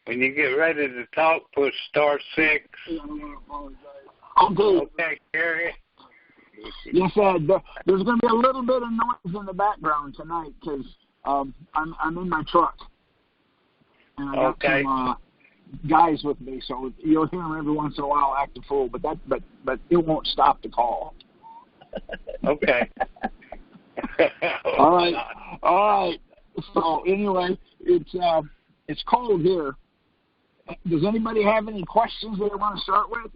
When you get ready to talk, push *6. Okay, Gary. You said there's going to be a little bit of noise in the background tonight because I'm in my truck. And I got some guys with me, so you'll hear them every once in a while act a fool, but it won't stop the call. Okay. All right. So anyway, it's cold here. Does anybody have any questions that they want to start with?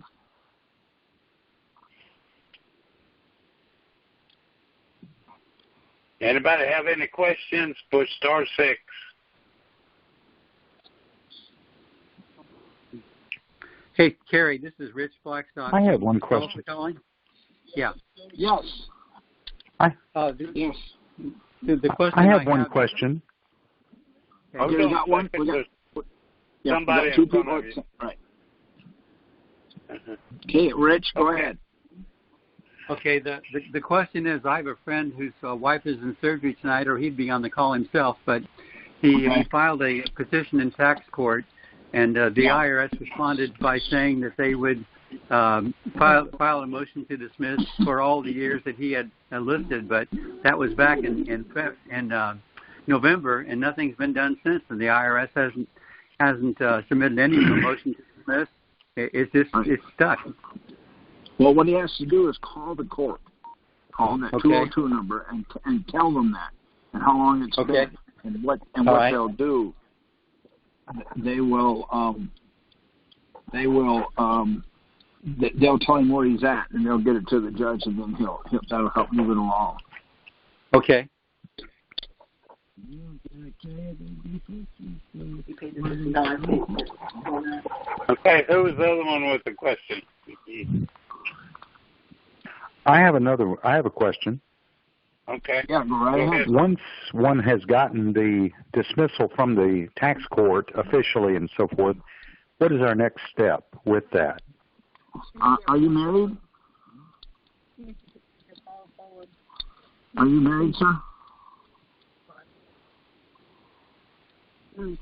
Anybody have any questions? Push *6. Hey, Kerry, this is Rich Blackstock. I have one question. Yeah. Yes. Yes. The question I have one question. Okay. Okay, we got one. Somebody two in front people. of you. Right. Okay, Rich, go ahead. Okay, the question is, I have a friend whose wife is in surgery tonight, or he'd be on the call himself, but he filed a petition in tax court, and the IRS responded by saying that they would file a motion to dismiss for all the years that he had listed, but that was back in November, and nothing's been done since, and the IRS hasn't submitted any motion to dismiss. It's stuck. Well, what he has to do is call the court, call that 202 number, and tell them that, and how long it's been, and what they'll do. They'll tell him where he's at, and they'll get it to the judge, and then that'll help move it along. Okay. Okay, who was the other one with the question? I have a question. Okay. Yeah, go right ahead. Once one has gotten the dismissal from the tax court officially and so forth, what is our next step with that? Are you married? Are you married, sir? Maybe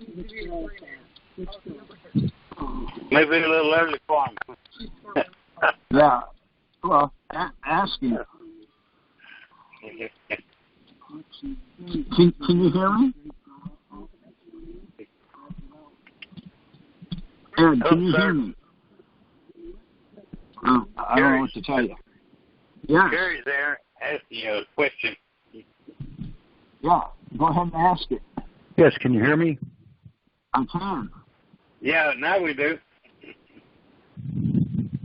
a little early for him. Yeah. Well, ask him. Can you hear me? Ed, can you hear me? I don't know what to tell you. Yeah. Gary's there asking you a question. Yeah, go ahead and ask it. Yes, can you hear me? I can. Yeah, now we do.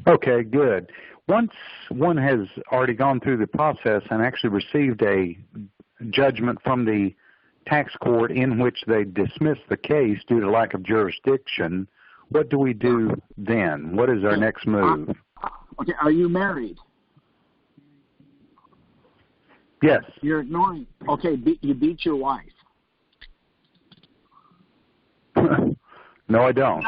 Okay, good. Once one has already gone through the process and actually received a judgment from the tax court in which they dismiss the case due to lack of jurisdiction, what do we do then? What is our next move? Okay, are you married? Yes. You're ignoring. Okay, you beat your wife. No, I don't.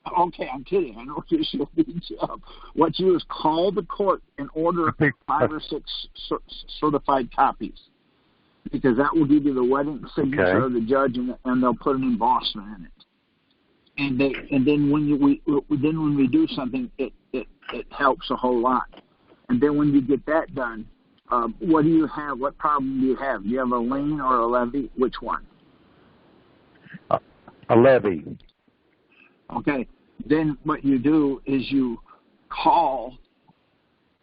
I'm kidding. I know you should beat you up. What you do is call the court and order 5 or 6 certified copies, because that will give you the wedding signature of the judge, and they'll put an embossment in it. And then when we do something, it helps a whole lot. And then when you get that done, what do you have? What problem do you have? Do you have a lien or a levy? Which one? A levy. Okay. Then what you do is you call.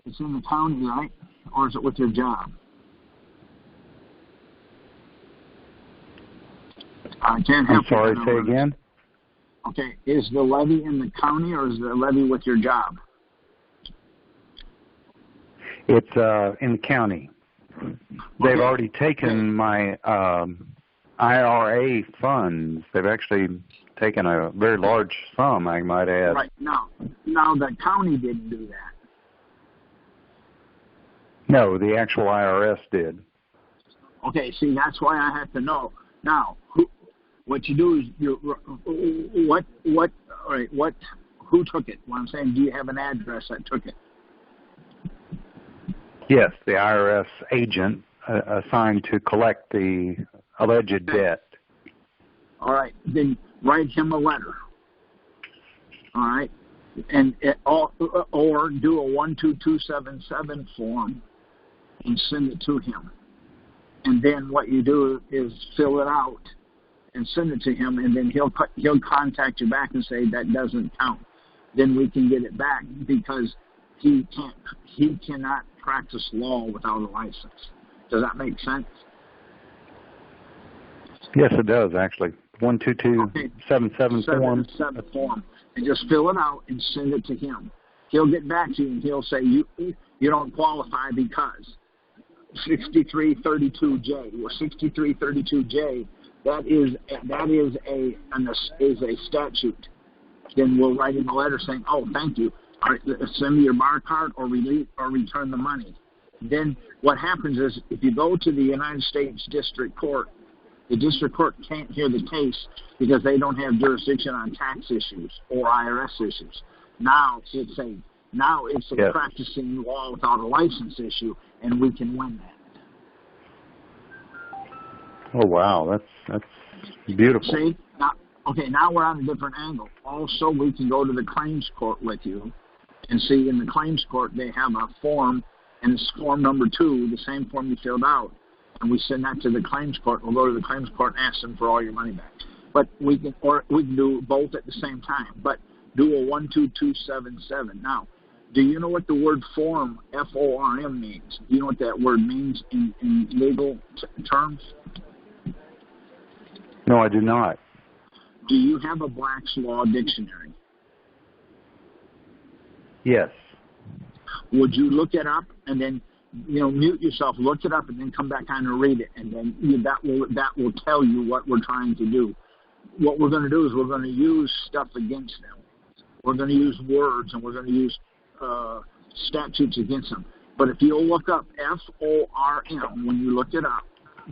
It's in the county, right? Or is it with your job? I can't help you. I'm sorry, say again? Okay. Is the levy in the county or is the levy with your job? It's in the county. They've already taken my IRA funds. They've actually taken a very large sum, I might add. Right. Now the county didn't do that. No, the actual IRS did. Okay, see, that's why I have to know. Now, what you do is who took it? What I'm saying, do you have an address that took it? Yes, the IRS agent assigned to collect the alleged debt. All right, then write him a letter. all right, or do a 12277 form and send it to him. And then what you do is fill it out and send it to him, and then he'll contact you back and say that doesn't count. Then we can get it back because he cannot practice law without a license. Does that make sense? Yes, it does, actually. 12277 form. And just fill it out and send it to him. He'll get back to you and he'll say you don't qualify because 6332J or 6332J. That is a statute. Then we'll write him a letter saying, "Oh, thank you. All right, send me your bar card or return the money." Then what happens is if you go to the United States District Court, the district court can't hear the case because they don't have jurisdiction on tax issues or IRS issues. Now it's a practicing law without a license issue, and we can win that. Oh wow, that's beautiful. See, now we're on a different angle. Also, we can go to the claims court with you and see in the claims court they have a form, and it's form number 2, the same form you filled out, and we send that to the claims court. We'll go to the claims court and ask them for all your money back. But we can do both at the same time. But do a 12277. Now, do you know what the word form, F-O-R-M, means? Do you know what that word means in legal terms? No, I do not. Do you have a Black's Law Dictionary? Yes. Would you look it up and then, mute yourself, look it up, and then come back on and read it, and then that will tell you what we're trying to do. What we're going to do is we're going to use stuff against them. We're going to use words, and we're going to use statutes against them. But if you'll look up F-O-R-M when you look it up,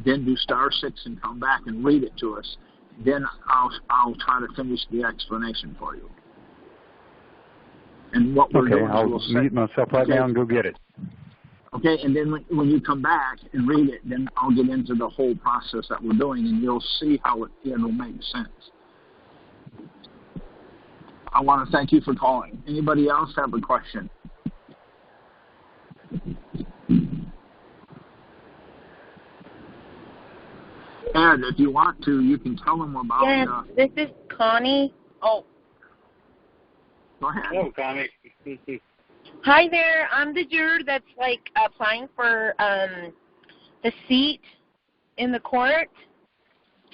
then do *6 and come back and read it to us, then I'll try to finish the explanation for you. And what we're doing is I'll mute myself right now and go get it. Okay, and then when you come back and read it, then I'll get into the whole process that we're doing, and you'll see how it'll make sense. I want to thank you for calling. Anybody else have a question? And if you want to, you can tell them about... Yes, this is Connie. Oh. Go ahead. Hello, Connie. Hi there. I'm the juror that's, applying for the seat in the court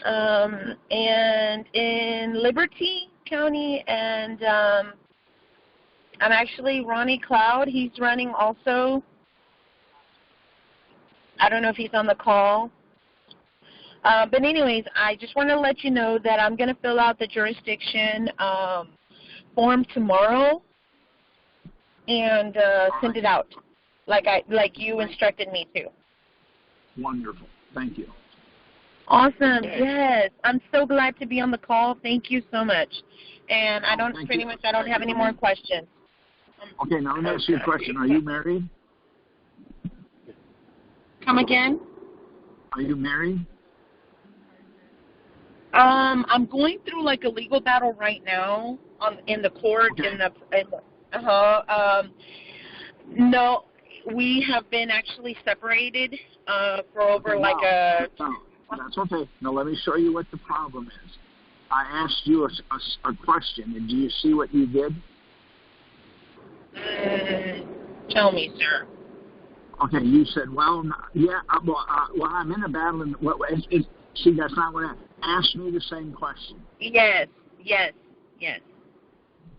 and in Liberty County. And I'm actually Ronnie Cloud. He's running also. I don't know if he's on the call. But anyways, I just want to let you know that I'm going to fill out the jurisdiction form tomorrow and send it out like you instructed me to. Wonderful. Thank you. Awesome. Yes. I'm so glad to be on the call. Thank you so much. And I don't have any more questions. Okay, now let me ask you a question. Are you married? Come again? Are you married? I'm going through a legal battle right now in the court. Okay. No, we have been actually separated for over That's okay. Now let me show you what the problem is. I asked you a question, and do you see what you did? Tell me, sir. Okay, you said, well, I'm in a battle, and see, that's not what I asked me the same question. Yes.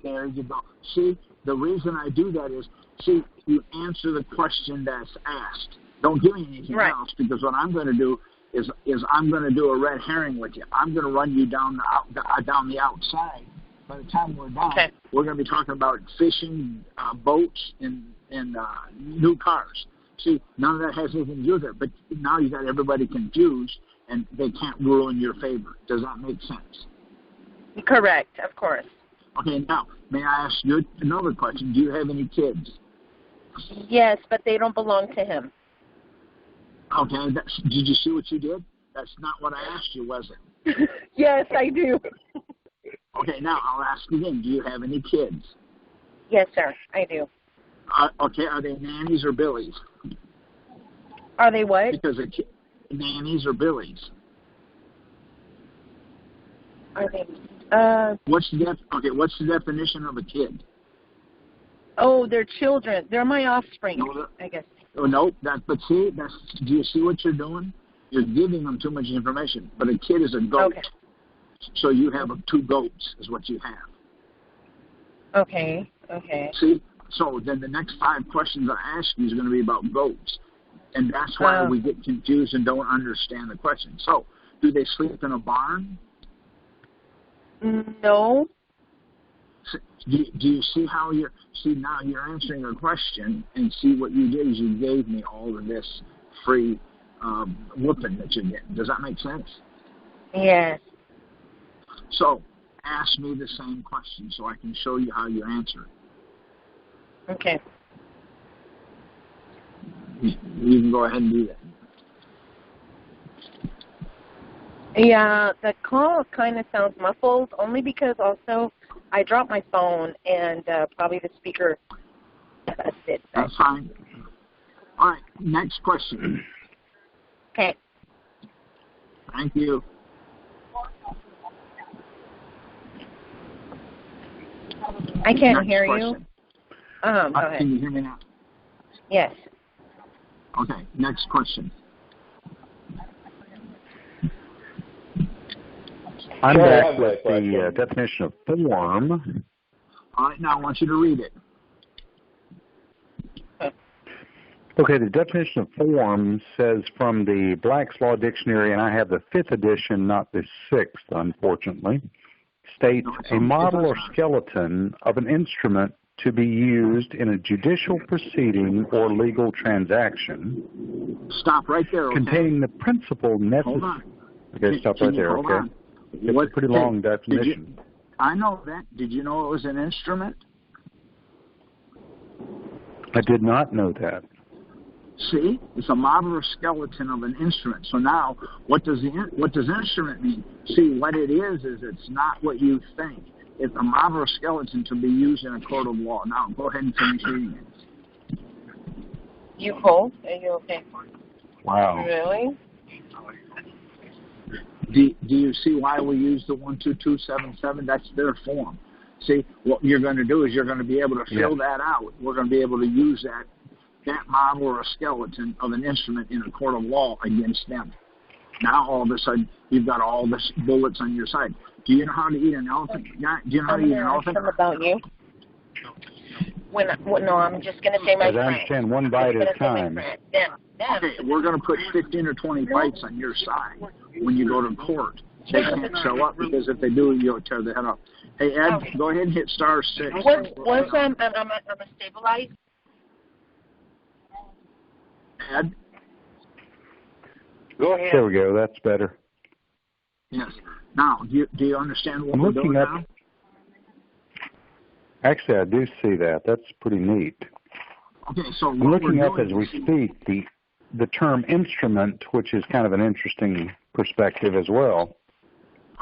There you go. See, the reason I do that is, you answer the question that's asked. Don't give me anything else, because what I'm going to do is I'm going to do a red herring with you. I'm going to run you down the outside. By the time we're done, we're going to be talking about fishing, boats, and new cars. See, none of that has anything to do with it, but now you got everybody confused, and they can't rule in your favor. Does that make sense? Correct, of course. Okay, now, may I ask you another question? Do you have any kids? Yes, but they don't belong to him. Okay, did you see what you did? That's not what I asked you, was it? Yes, I do. Okay, now I'll ask again. Do you have any kids? Yes, sir, I do. Okay, are they nannies or billies? Are they what? Because nannies or billies. Are they? What's the definition of a kid? Oh, they're children. They're my offspring, No, I guess. Oh, no, do you see what you're doing? You're giving them too much information. But a kid is a goat. Okay. So you have 2 goats is what you have. Okay. See? So then the next 5 questions I ask you is going to be about goats. And that's why we get confused and don't understand the question. So, do they sleep in a barn? No. Do you see how now you're answering a question, and see what you did is you gave me all of this free whooping that you're getting. Does that make sense? Yes. So ask me the same question so I can show you how you answer it. Okay. You can go ahead and do that. Yeah, the call kind of sounds muffled, only because also I dropped my phone and probably the speaker. That's it. That's fine. All right, next question. Okay. Thank you. I can't Next hear question. you. Go ahead. Can you hear me now? Yes. Okay, next question. I'm back with the definition of form. All right, now I want you to read it. Okay, the definition of form says from the Black's Law Dictionary, and I have the 5th edition, not the 6th, unfortunately, states a model or skeleton of an instrument to be used in a judicial proceeding or legal transaction. Stop right there, okay? Containing the principle necessary. Hold on. Okay, stop right there, okay? On. It's a pretty long definition. I know that. Did you know it was an instrument? I did not know that. See, it's a model or skeleton of an instrument. So now, what does instrument mean? See, what it is it's not what you think. It's a model or skeleton to be used in a court of law. Now, go ahead and finish reading it. You cold? Are you okay? Wow. Really? Do you see why we use the 12277? That's their form. See, what you're going to do is you're going to be able to fill that out. We're going to be able to use that model or a skeleton of an instrument in a court of law against them. Now, all of a sudden, you've got all the bullets on your side. Do you know how to eat an elephant? Do you know how to eat an elephant? About you. No, I'm just going to say my friend. I understand, one bite at a time. Okay, we're going to put 15 or 20 bites on your side when you go to court. They can't show up because if they do, you'll tear the head off. Hey, Ed, go ahead and hit *6. What's I'm a stabilized? Ed? Go ahead. There we go. That's better. Yes. Now, do you understand what I'm we're looking doing up, now? Actually, I do see that. That's pretty neat. Okay, so I'm looking up as we speak the term instrument, which is kind of an interesting perspective as well.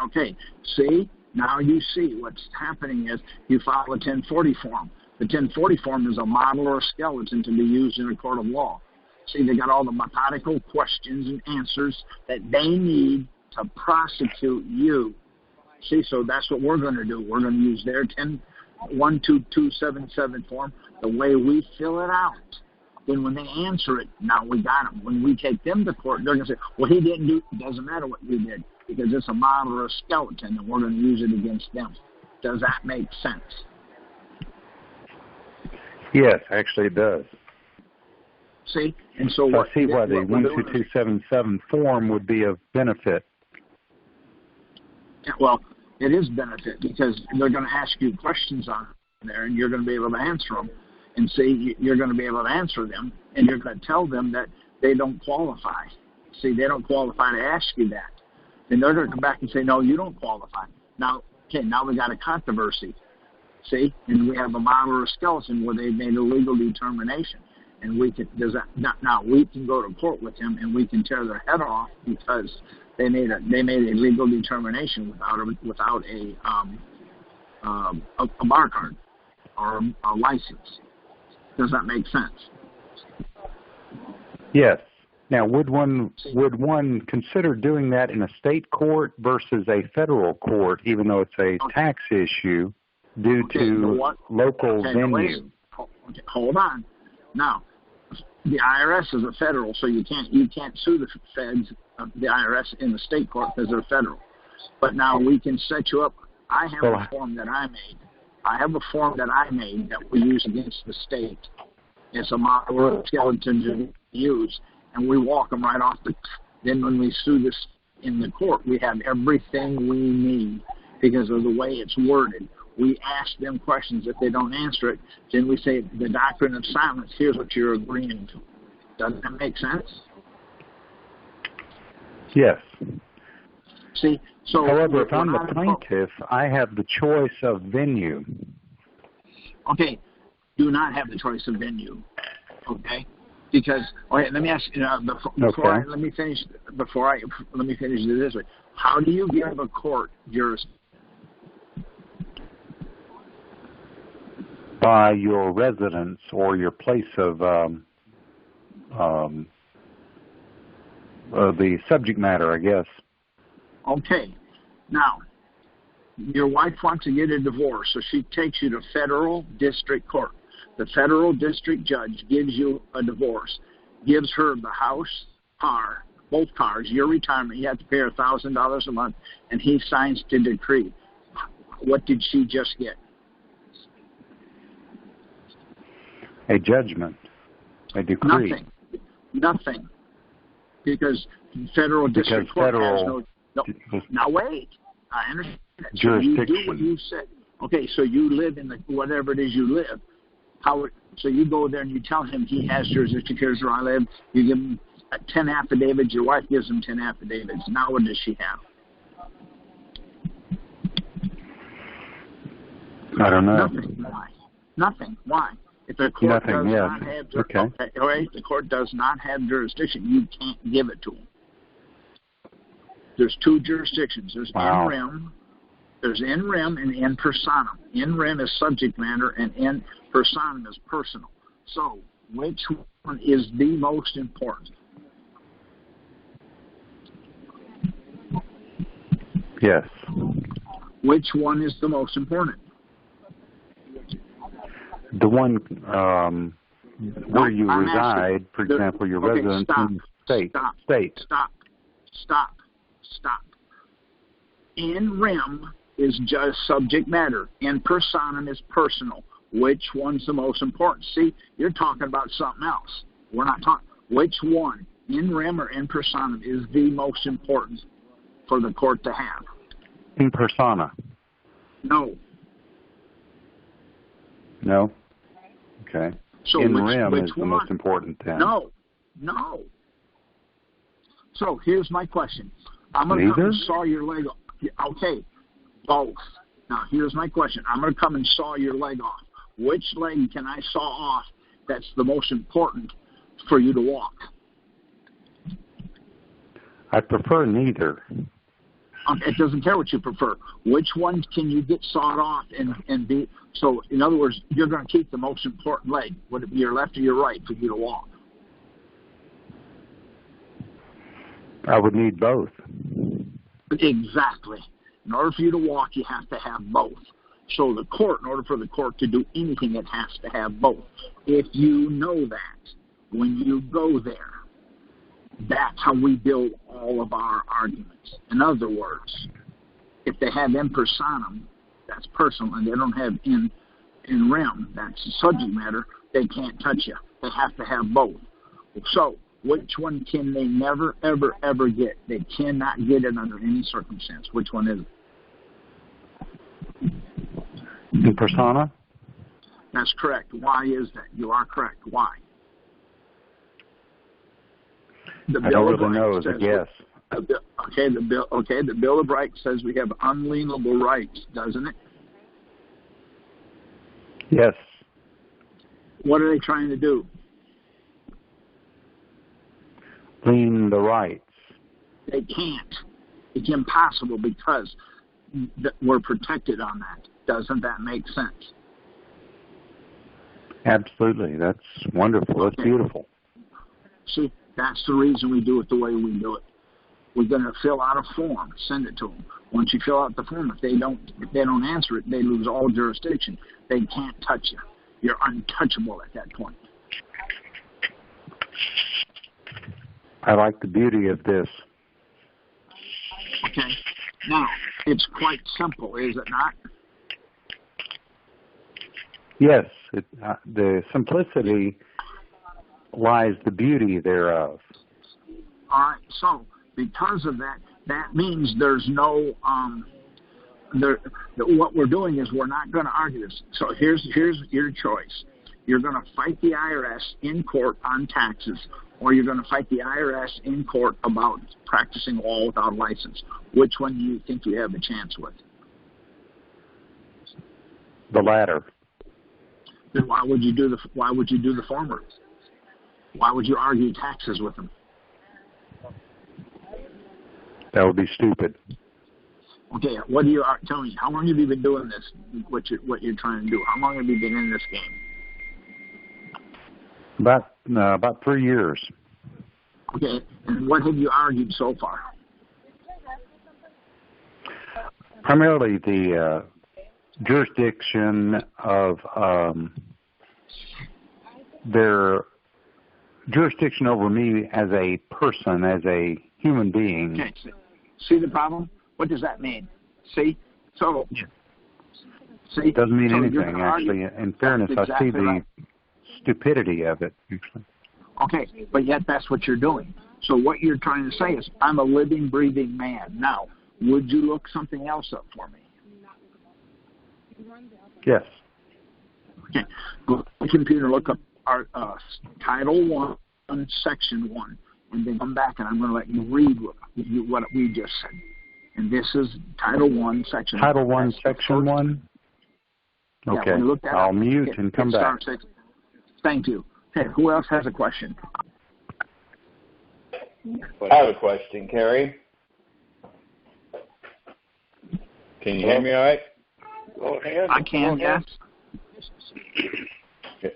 Okay, see? Now you see what's happening is you file a 1040 form. The 1040 form is a model or a skeleton to be used in a court of law. See, they got all the methodical questions and answers that they need to prosecute you. See, so that's what we're going to do. We're going to use their 12277 form the way we fill it out. Then when they answer it, now we got them. When we take them to court, they're going to say, well, he didn't do it. Doesn't matter what you did because it's a model or a skeleton, and we're going to use it against them. Does that make sense? Yes, actually it does. See? And so I see why the 12277 form would be of benefit. Yeah, well, it is benefit because they're going to ask you questions on there, and you're going to be able to answer them. And see, you're going to be able to answer them, and you're going to tell them that they don't qualify. See, they don't qualify to ask you that. And they're going to come back and say, no, you don't qualify. Now we got a controversy. See? And we have a model or a skeleton where they've made a legal determination. And we can now we can go to court with them and we can tear their head off because they made a legal determination without a a bar card or a license. Does that make sense? Yes. Now, would one consider doing that in a state court versus a federal court, even though it's a tax issue, due to local venue? Hold on. Now, the IRS is a federal, so you can't sue the feds, the IRS in the state court because they're federal. But now we can set you up. I have a form that I made. That we use against the state. It's a model of skeletons we use, and we walk them right off the. Then when we sue this in the court, we have everything we need because of the way it's worded. We ask them questions. If they don't answer it, then we say the doctrine of silence. Here's what you're agreeing to. Doesn't that make sense? Yes. See, so however, if I'm the plaintiff, I have the choice of venue. Okay, do not have the choice of venue. Okay, because let me ask you. Let me finish it this way. How do you give a court jurisdiction? By your residence or your place of the subject matter, I guess. Okay. Now, your wife wants to get a divorce, so she takes you to federal district court. The federal district judge gives you a divorce, gives her the house, car, both cars, your retirement. You have to pay her $1,000 a month, and he signs the decree. What did she just get? A judgment, a decree. Nothing. Because federal district court has no. Now wait, I understand that. Jurisdiction. So you do what you said. Okay, so you live in the whatever it is you live. So you go there and you tell him he has jurisdiction. Here's where I live. You give him 10 affidavits. Your wife gives him 10 affidavits. Now what does she have? I don't know. Nothing. Why? Nothing. Why? If the court does not have the court does not have jurisdiction, you can't give it to them. There's two jurisdictions. There's in rem. There's in rem and in personam. In rem is subject matter, and in personam is personal. So, which one is the most important? Yes. Which one is the most important? The one where you reside, for example, your residence in state. Stop. In rem is just subject matter. In personam is personal. Which one's the most important? See, you're talking about something else. We're not talking. Which one, in rem or in personam, is the most important for the court to have? In persona. No. No? Okay. So in rem is the most important then. No. So here's my question. I'm going to come and saw your leg off. Okay, both. Now here's my question. I'm going to come and saw your leg off. Which leg can I saw off that's the most important for you to walk? I prefer neither. It doesn't care what you prefer. Which one can you get sawed off and be? So, in other words, you're going to keep the most important leg. Would it be your left or your right for you to walk? I would need both. Exactly. In order for you to walk, you have to have both. So the court, in order for the court to do anything, it has to have both. If you know that, when you go there, that's how we build all of our arguments. In other words, if they have in personam, that's personal, and they don't have in rem, that's subject matter, they can't touch you. They have to have both. So which one can they never, ever, ever get? They cannot get it under any circumstance. Which one is it? In persona? That's correct. Why is that? You are correct. Why? I don't really know as a guess. The Bill of Rights says we have unalienable rights, doesn't it? Yes. What are they trying to do? Lien the rights. They can't. It's impossible because we're protected on that. Doesn't that make sense? Absolutely. That's wonderful. That's beautiful. See, that's the reason we do it the way we do it. We're going to fill out a form, send it to them. Once you fill out the form, if they don't answer it, they lose all jurisdiction. They can't touch you. You're untouchable at that point. I like the beauty of this. Okay. Now, it's quite simple, is it not? Yes. The simplicity lies the beauty thereof. All right. So, because of that, that means there's no what we're doing is we're not going to argue this. So here's your choice. You're going to fight the IRS in court on taxes, or you're going to fight the IRS in court about practicing law without a license. Which one do you think you have a chance with? The latter. Then why would you do the former? Why would you argue taxes with them? That would be stupid. Okay, tell me, how long have you been doing this, what you're trying to do? How long have you been in this game? About 3 years. Okay, and what have you argued so far? Primarily the jurisdiction of their jurisdiction over me as a person, as a human being. Okay, see the problem? What does that mean? See? So, see? It doesn't mean anything, actually. In fairness, exactly I see the right. stupidity of it, actually. Okay, but yet that's what you're doing. So what you're trying to say is, I'm a living, breathing man. Now, would you look something else up for me? Yes. Okay, go to the computer, look up our Title 1, Section 1, and then come back, and I'm going to let you read what we just said. And this is Title 1, Section 1. Title 1, Section 1? Okay, Yeah, I'll mute and come back. Thank you. Okay, who else has a question? I have a question, Kerry. Can you hear me all right? Go ahead. I can, yes. Okay.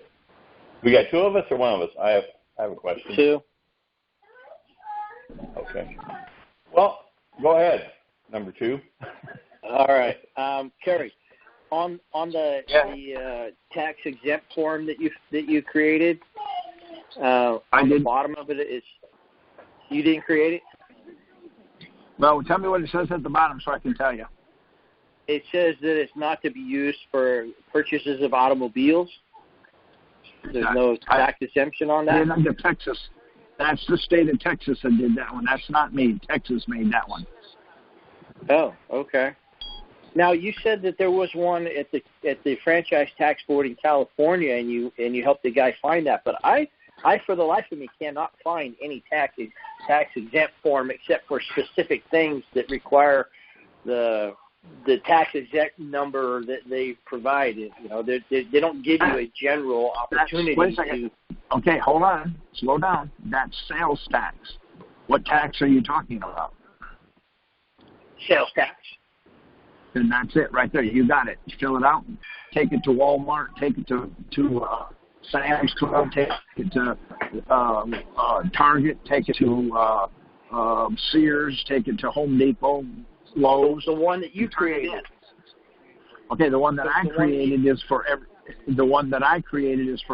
We got two of us or one of us? I have a question. Two. Okay. Well, go ahead, number two. All right. Kerry, on the tax exempt form that you created, the bottom of it is you didn't create it? Well, tell me what it says at the bottom so I can tell you. It says that it's not to be used for purchases of automobiles. There's no tax exemption on that? Under Texas. That's the state of Texas that did that one. That's not me. Texas made that one. Oh, okay. Now you said that there was one at the franchise tax board in California, and you helped the guy find that. But I for the life of me cannot find any tax exempt form except for specific things that require the tax exempt number that they provide. You know, they don't give you a general opportunity wait a second. Okay, hold on. Slow down. That's sales tax. What tax are you talking about? Sales tax. Then that's it right there. You got it. Fill it out. Take it to Walmart. Take it to Sam's Club. Take it to Target. Take it to Sears. Take it to Home Depot. Lowe's. The one that you created. Okay, the one that I created is for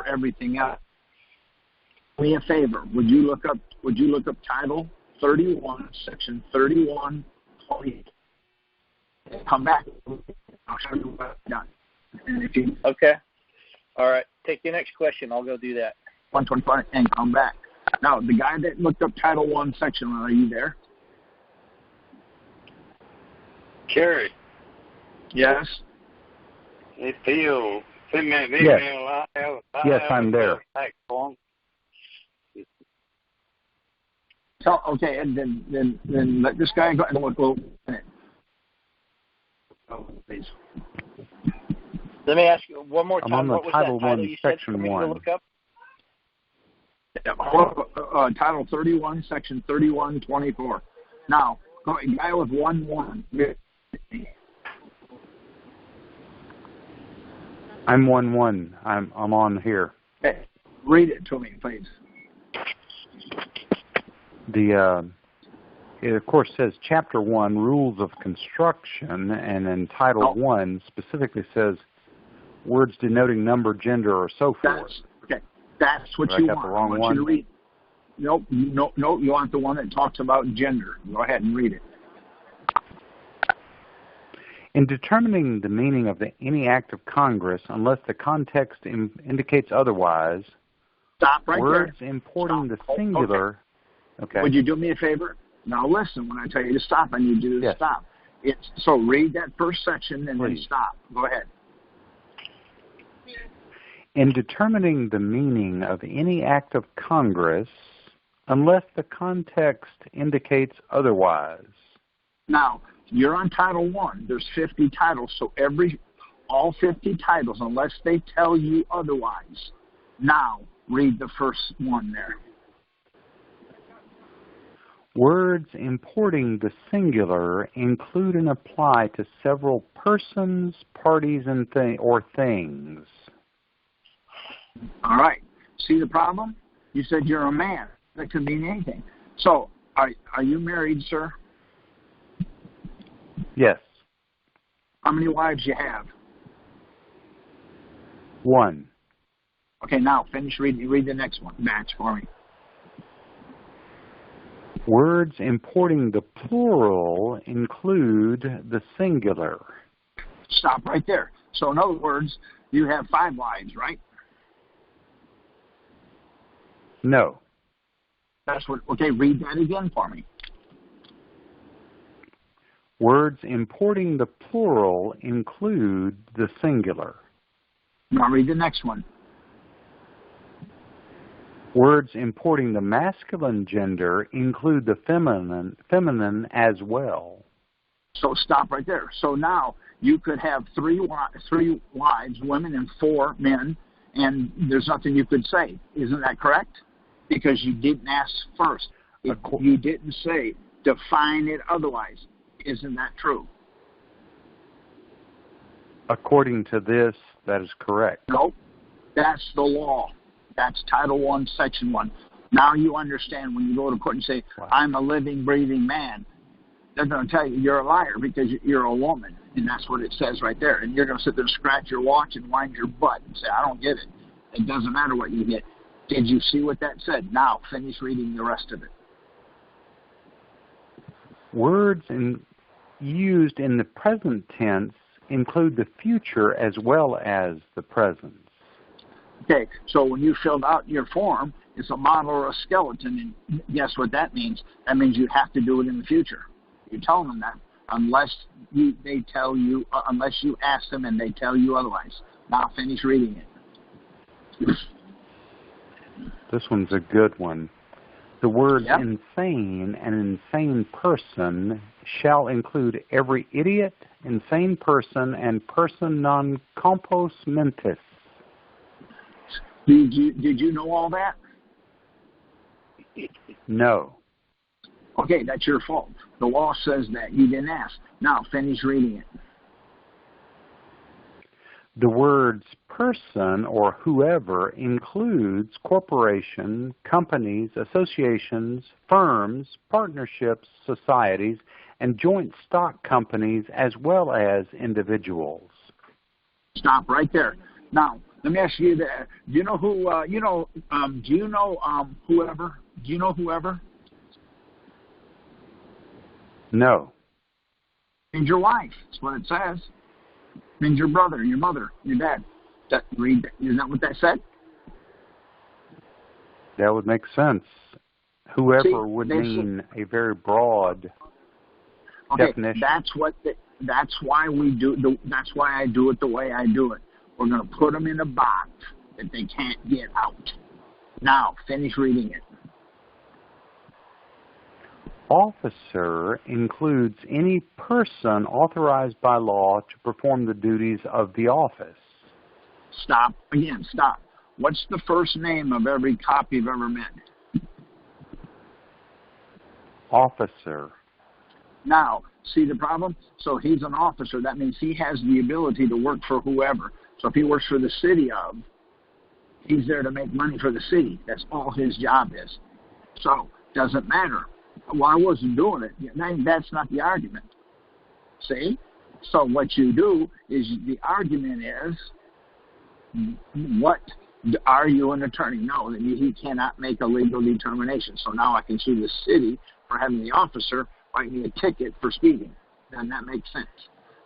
everything else. Do me a favor. Would you look up Title 31, Section 31, 20. Come back. I'll show you what I've done. And if you okay. All right. Take your next question. I'll go do that. 125 and come back. Now, the guy that looked up Title 1, Section 1, are you there? Kerry. Yes. It's Phil. Send me an Yes. email. Yes, I'm there. Tax form. So, okay, and then let this guy go. And we'll please. Let me ask you one more time. I'm on the what was Title that title 1, you said Section for me 1. to look up? Title 31, Section 3124. Now, guy with 1-1. I'm 1-1. I'm on here. Okay. Read it to me, please. It of course says Chapter 1, Rules of Construction, and in Title 1 specifically says words denoting number, gender, or so forth. That's what you want. I want you to read. Nope, you want the one that talks about gender. Go ahead and read it. In determining the meaning of any act of Congress, unless the context indicates otherwise, stop right words there. importing the singular. Okay. Would you do me a favor? Now listen, when I tell you to stop, I need you to stop. So read that first section and then stop. Go ahead. In determining the meaning of any act of Congress, unless the context indicates otherwise. Now, you're on Title 1. There's 50 titles, so all 50 titles, unless they tell you otherwise. Now, read the first one there. Words importing the singular include and apply to several persons, parties, and or things. All right. See the problem? You said you're a man. That could mean anything. So, are you married, sir? Yes. How many wives you have? 1. Okay, now finish reading. Read the next one. Match for me. Words importing the plural include the singular. Stop right there. So, in other words, you have 5 wives, right? No. That's what. Okay, read that again for me. Words importing the plural include the singular. Now read the next one. Words importing the masculine gender include the feminine as well. So stop right there. So now you could have 3 wives, women, and 4 men, and there's nothing you could say. Isn't that correct? Because you didn't ask first. You didn't say define it otherwise. Isn't that true? According to this, that is correct. Nope. That's the law. That's Title 1, Section 1. Now you understand when you go to court and say, I'm a living, breathing man. They're going to tell you you're a liar because you're a woman. And that's what it says right there. And you're going to sit there and scratch your watch and wind your butt and say, I don't get it. It doesn't matter what you get. Did you see what that said? Now finish reading the rest of it. Words used in the present tense include the future as well as the present. Okay, so when you filled out your form, it's a model or a skeleton, and guess what that means? That means you have to do it in the future. You tell them that unless you ask them and they tell you otherwise. Now finish reading it. This one's a good one. The words insane and insane person shall include every idiot, insane person, and person non compos mentis. Did you know all that? No. Okay, that's your fault. The law says that. You didn't ask. Now finish reading it. The words person or whoever includes corporation, companies, associations, firms, partnerships, societies, and joint stock companies as well as individuals. Stop right there. Now, let me ask you that. Do you know who, whoever? Do you know whoever? No. Means your wife. That's what it says. Means your brother, your mother, your dad. Isn't that what that said? That would make sense. Whoever would mean a very broad definition. That's why that's why I do it the way I do it. We're going to put them in a box that they can't get out. Now, finish reading it. Officer includes any person authorized by law to perform the duties of the office. Stop. Again, stop. What's the first name of every cop you've ever met? Officer. Now, see the problem? So he's an officer. That means he has the ability to work for whoever. So if he works for the city of, he's there to make money for the city. That's all his job is. So doesn't matter. Well, I wasn't doing it. That's not the argument. See? So what you do is the argument is, what are you an attorney? No, then he cannot make a legal determination. So now I can sue the city for having the officer write me a ticket for speeding. Then that makes sense.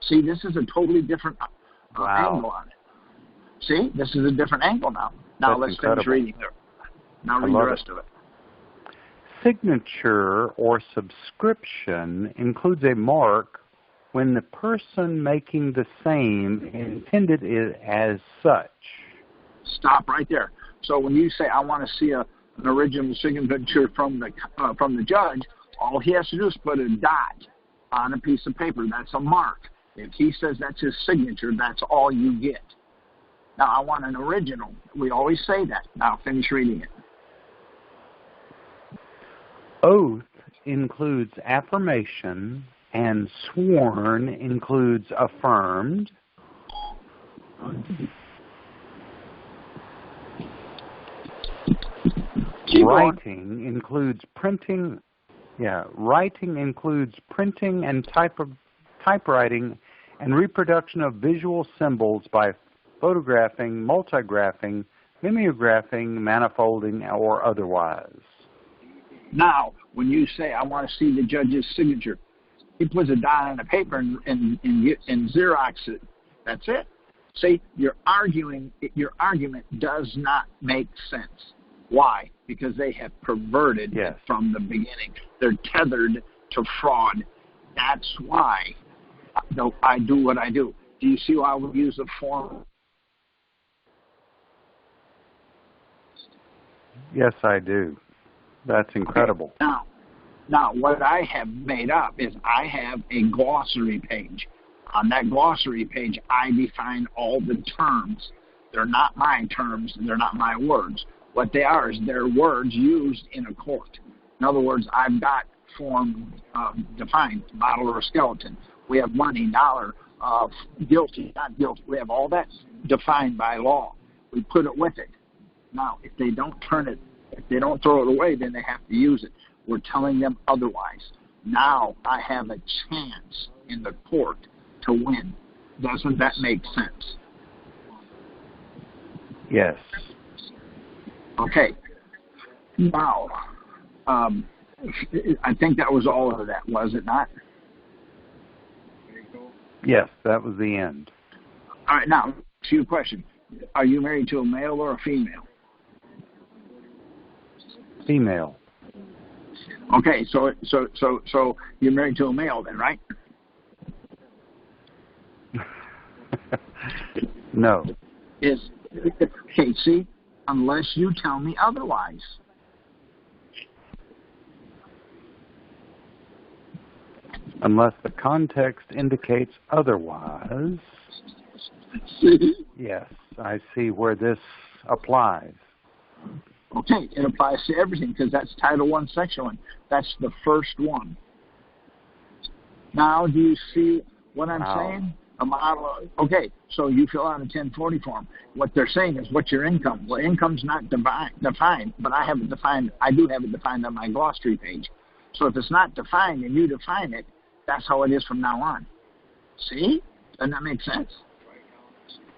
See, this is a totally different angle on it. See, this is a different angle now. Now let's finish reading it. Now read the rest of it. Signature or subscription includes a mark when the person making the same intended it as such. Stop right there. So when you say, I want to see an original signature from the judge, all he has to do is put a dot on a piece of paper. That's a mark. If he says that's his signature, that's all you get. Now, I want an original. We always say that. Now, finish reading it. Oath includes affirmation, and sworn includes affirmed. Writing includes printing. Writing includes printing and typewriting and reproduction of visual symbols by photographing, multigraphing, mimeographing, manifolding, or otherwise. Now, when you say, I want to see the judge's signature, he puts a dot on the paper and Xerox it. That's it. See, your argument does not make sense. Why? Because they have perverted it from the beginning. They're tethered to fraud. That's why I do what I do. Do you see why I would use the form? Yes, I do. That's incredible. Okay. Now, what I have made up is I have a glossary page. On that glossary page, I define all the terms. They're not my terms. They're not my words. What they are is they're words used in a court. In other words, I've got form defined, model or skeleton. We have money, dollar, guilty, not guilty. We have all that defined by law. We put it with it. Now, if they don't throw it away, then they have to use it. We're telling them otherwise. Now I have a chance in the court to win. Doesn't that make sense? Yes. Okay. Now, I think that was all of that, was it not? Yes, that was the end. All right, now, ask you a question. Are you married to a male or a female? Female. Okay, so you're married to a male then, right? No. Okay, see, unless you tell me otherwise. Unless the context indicates otherwise. Yes, I see where this applies. Okay, it applies to everything because that's Title I, Section 1. That's the first one. Now, do you see what I'm saying? A model. Okay, so you fill out a 1040 form. What they're saying is, what's your income? Well, income's not defined, but I have it defined. I do have it defined on my glossary page. So if it's not defined and you define it, that's how it is from now on. See? Doesn't that make sense?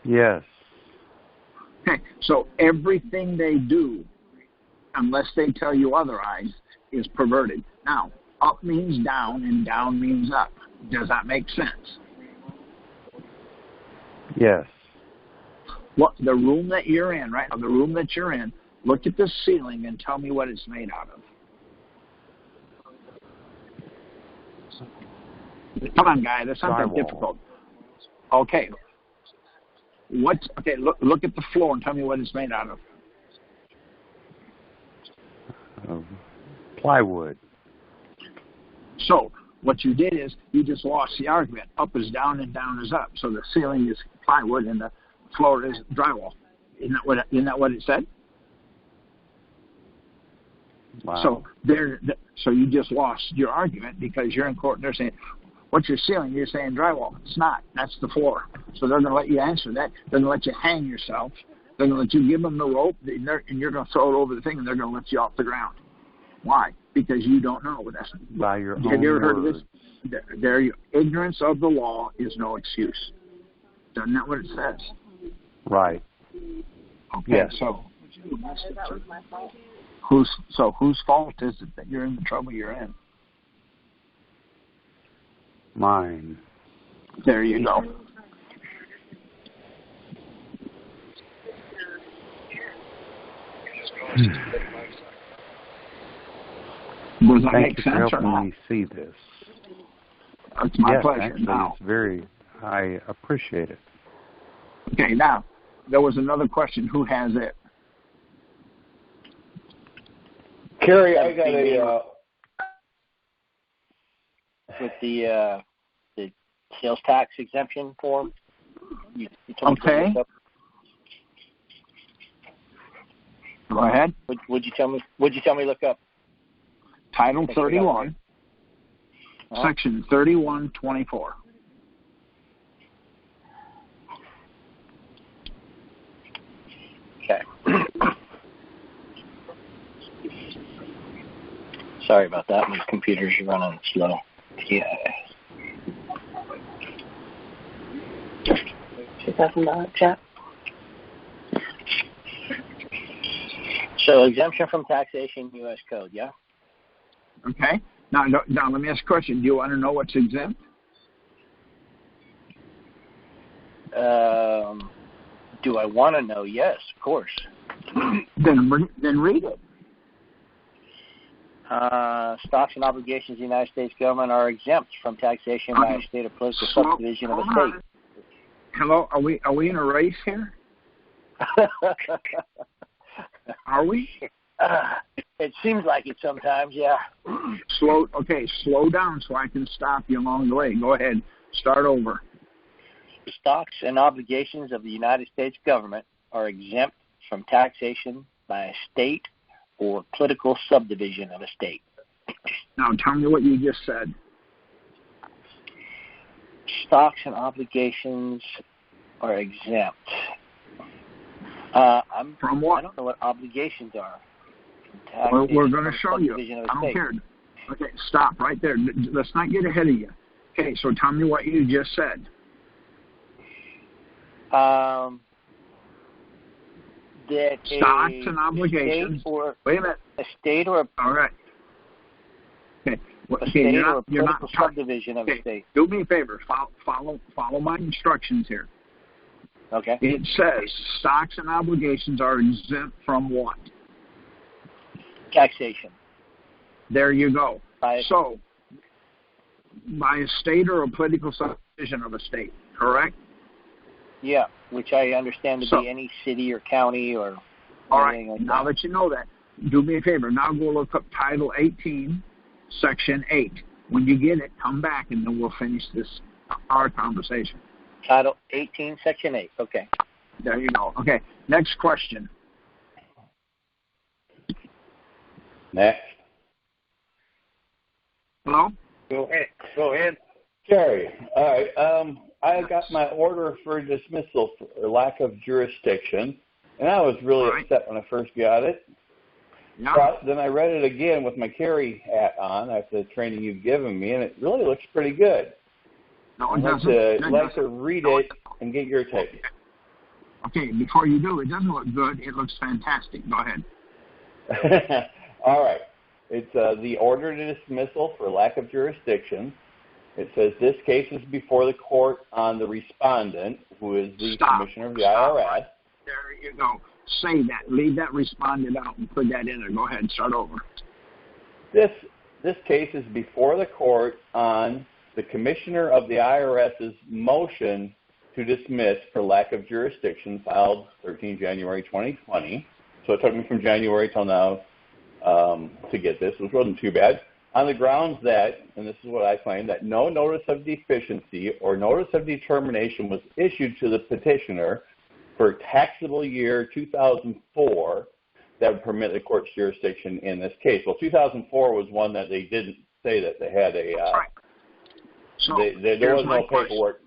Yes. Okay, so everything they do, unless they tell you otherwise, is perverted. Now, up means down and down means up. Does that make sense? Yes. What the room that you're in, right? The room that you're in, look at the ceiling and tell me what it's made out of. Come on, guy. That's not that difficult. Okay. Look at the floor and tell me what it's made out of. Plywood. So what you did is you just lost the argument. Up is down and down is up. So the ceiling is plywood and the floor is drywall. Isn't that what it said? Wow. So you just lost your argument because you're in court and they're saying, what's your ceiling? You're saying drywall. It's not. That's the floor. So they're going to let you answer that. They're going to let you hang yourself. They're going to let you give them the rope, and you're going to throw it over the thing, and they're going to lift you off the ground. Why? Because you don't know. That's by your own have you ever heard word. of this? Ignorance of the law is no excuse. Isn't that what it says? Right. Okay, Yes. so whose fault is it that you're in the trouble you're in? Mine. There you go. Does that Thank make you for sense or helping not? me see this. It's my yes, pleasure. actually, Now, I appreciate it. okay, now, there was another question. Who has it? Carrie, I got a with the sales tax exemption form. You told me to Okay. look up. Go ahead. Would you tell me? Would you tell me to look up? Title Make sure I got it 31, right. Section 3124. Okay. Sorry about that. My computer's running slow. Yeah. $2,000 check. So exemption from taxation, U.S. code, yeah? Okay. Now, let me ask a question. Do you want to know what's exempt? Do I want to know? Yes, of course. Then read it. Stocks and obligations of the United States government are exempt from taxation by a state or political subdivision of a state. Hello, are we in a race here? Are we? It seems like it sometimes, yeah. Slow down so I can stop you along the way. Go ahead. Start over. Stocks and obligations of the United States government are exempt from taxation by a state or political subdivision of a state. Now tell me what you just said. Stocks and obligations are exempt. From what? I don't know what obligations are. We're going to show you. I don't care. Okay, stop right there. Let's not get ahead of you. Okay, so tell me what you just said. That Stocks and obligations. Wait a minute. A state or a, all right. Okay. Well, a state or a you're not political subdivision of a state. Do me a favor. Follow my instructions here. Okay. It says stocks and obligations are exempt from what? Taxation. There you go. By a state or a political subdivision of a state, correct? Yeah, which I understand to be any city or county or all anything right. like Now that you know that, do me a favor. Now go look up Title 18, Section 8. When you get it, come back and then we'll finish our conversation. Title 18, Section 8. Okay. There you go. Okay. Next question. next. Hello? Go ahead. Carrie, all right. I got my order for dismissal for lack of jurisdiction, and I was really upset when I first got it. Yeah. But then I read it again with my Carrie hat on after the training you've given me, and it really looks pretty good. No, I'd like to read it and get your take. Okay, before you do, it doesn't look good. It looks fantastic. Go ahead. All right. It's the order to dismissal for lack of jurisdiction. It says this case is before the court on the respondent, who is the commissioner of the IRS. There you go. Say that. Leave that respondent out and put that in there. Go ahead. Start over. This case is before the court on the commissioner of the IRS's motion to dismiss for lack of jurisdiction filed 13 January 2020. So it took me from January till now to get this, which wasn't too bad. On the grounds that, and this is what I claim, that no notice of deficiency or notice of determination was issued to the petitioner for taxable year 2004 that would permit the court's jurisdiction in this case. Well, 2004 was one that they didn't say that they had a there was no paperwork.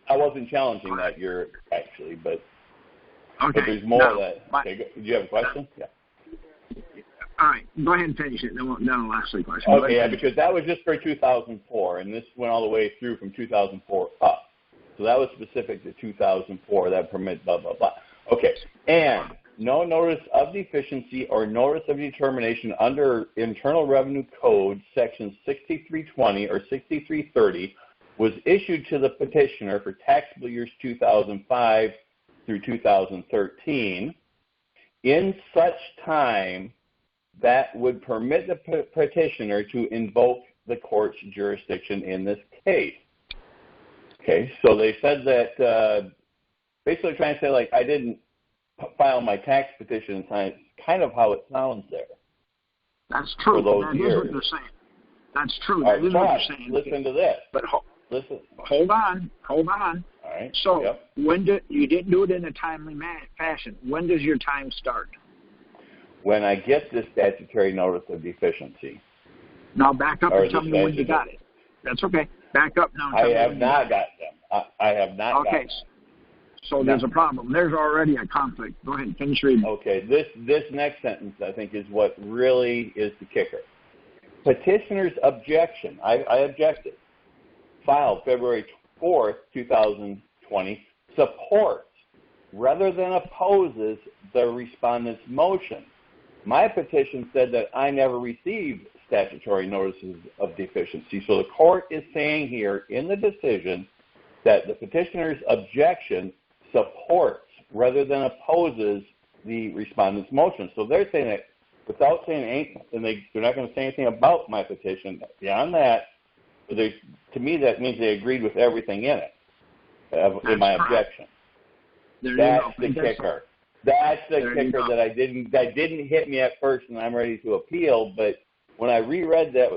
I wasn't challenging that year, actually, but there's more of that. Okay, do you have a question? Yeah. All right, go ahead and finish it, then I'll ask the question. Okay, yeah, because that was just for 2004, and this went all the way through from 2004 up. So that was specific to 2004, that permit, blah, blah, blah. Okay, and no notice of deficiency or notice of determination under Internal Revenue Code Section 6320 or 6330 was issued to the petitioner for taxable years 2005 through 2013 in such time that would permit the petitioner to invoke the court's jurisdiction in this case. Okay, so they said that basically trying to say, like, I didn't file my tax petition in time. It's kind of how it sounds there. That's true. For those that years. is what they're saying. That's true. All That is what they're saying. Listen to this. But listen. Hold on. All right. So when you didn't do it in a timely fashion. When does your time start? When I get the statutory notice of deficiency. Now back up and tell me when you got it. That's okay. Back up now. I have not got them. I have not got them. So there's a problem. There's already a conflict. Go ahead, finish reading. Okay, this next sentence, I think, is what really is the kicker. Petitioner's objection, I objected, filed February 4th, 2020, supports rather than opposes the respondent's motion. My petition said that I never received statutory notices of deficiency. So the court is saying here in the decision that the petitioner's objection supports rather than opposes the respondent's motion. So they're saying that without saying anything, and they're not going to say anything about my petition. Beyond that, to me that means they agreed with everything in it, in my objection. That's the kicker. That's the kicker that didn't hit me at first, and I'm ready to appeal. But when I reread that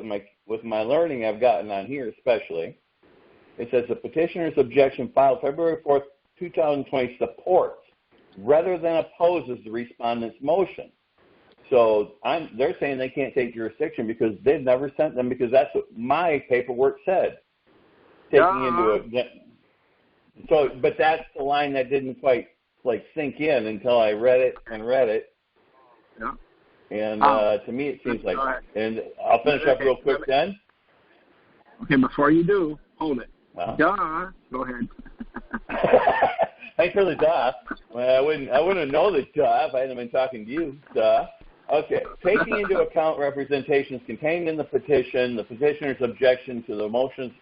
with my learning I've gotten on here, especially, it says the petitioner's objection filed February 4th, 2020 supports rather than opposes the respondent's motion. So they're saying they can't take jurisdiction because they've never sent them, because that's what my paperwork said. But that's the line that didn't quite sink in until I read it. Yeah. And to me it seems like that. And I'll finish up real quick then. Okay, before you do, hold it. Uh-huh. Go ahead. Thanks for the duh. Well, I wouldn't know the duh if I hadn't been talking to you. Duh. Okay. Taking into account representations contained in the petition, the petitioner's objection to the motion's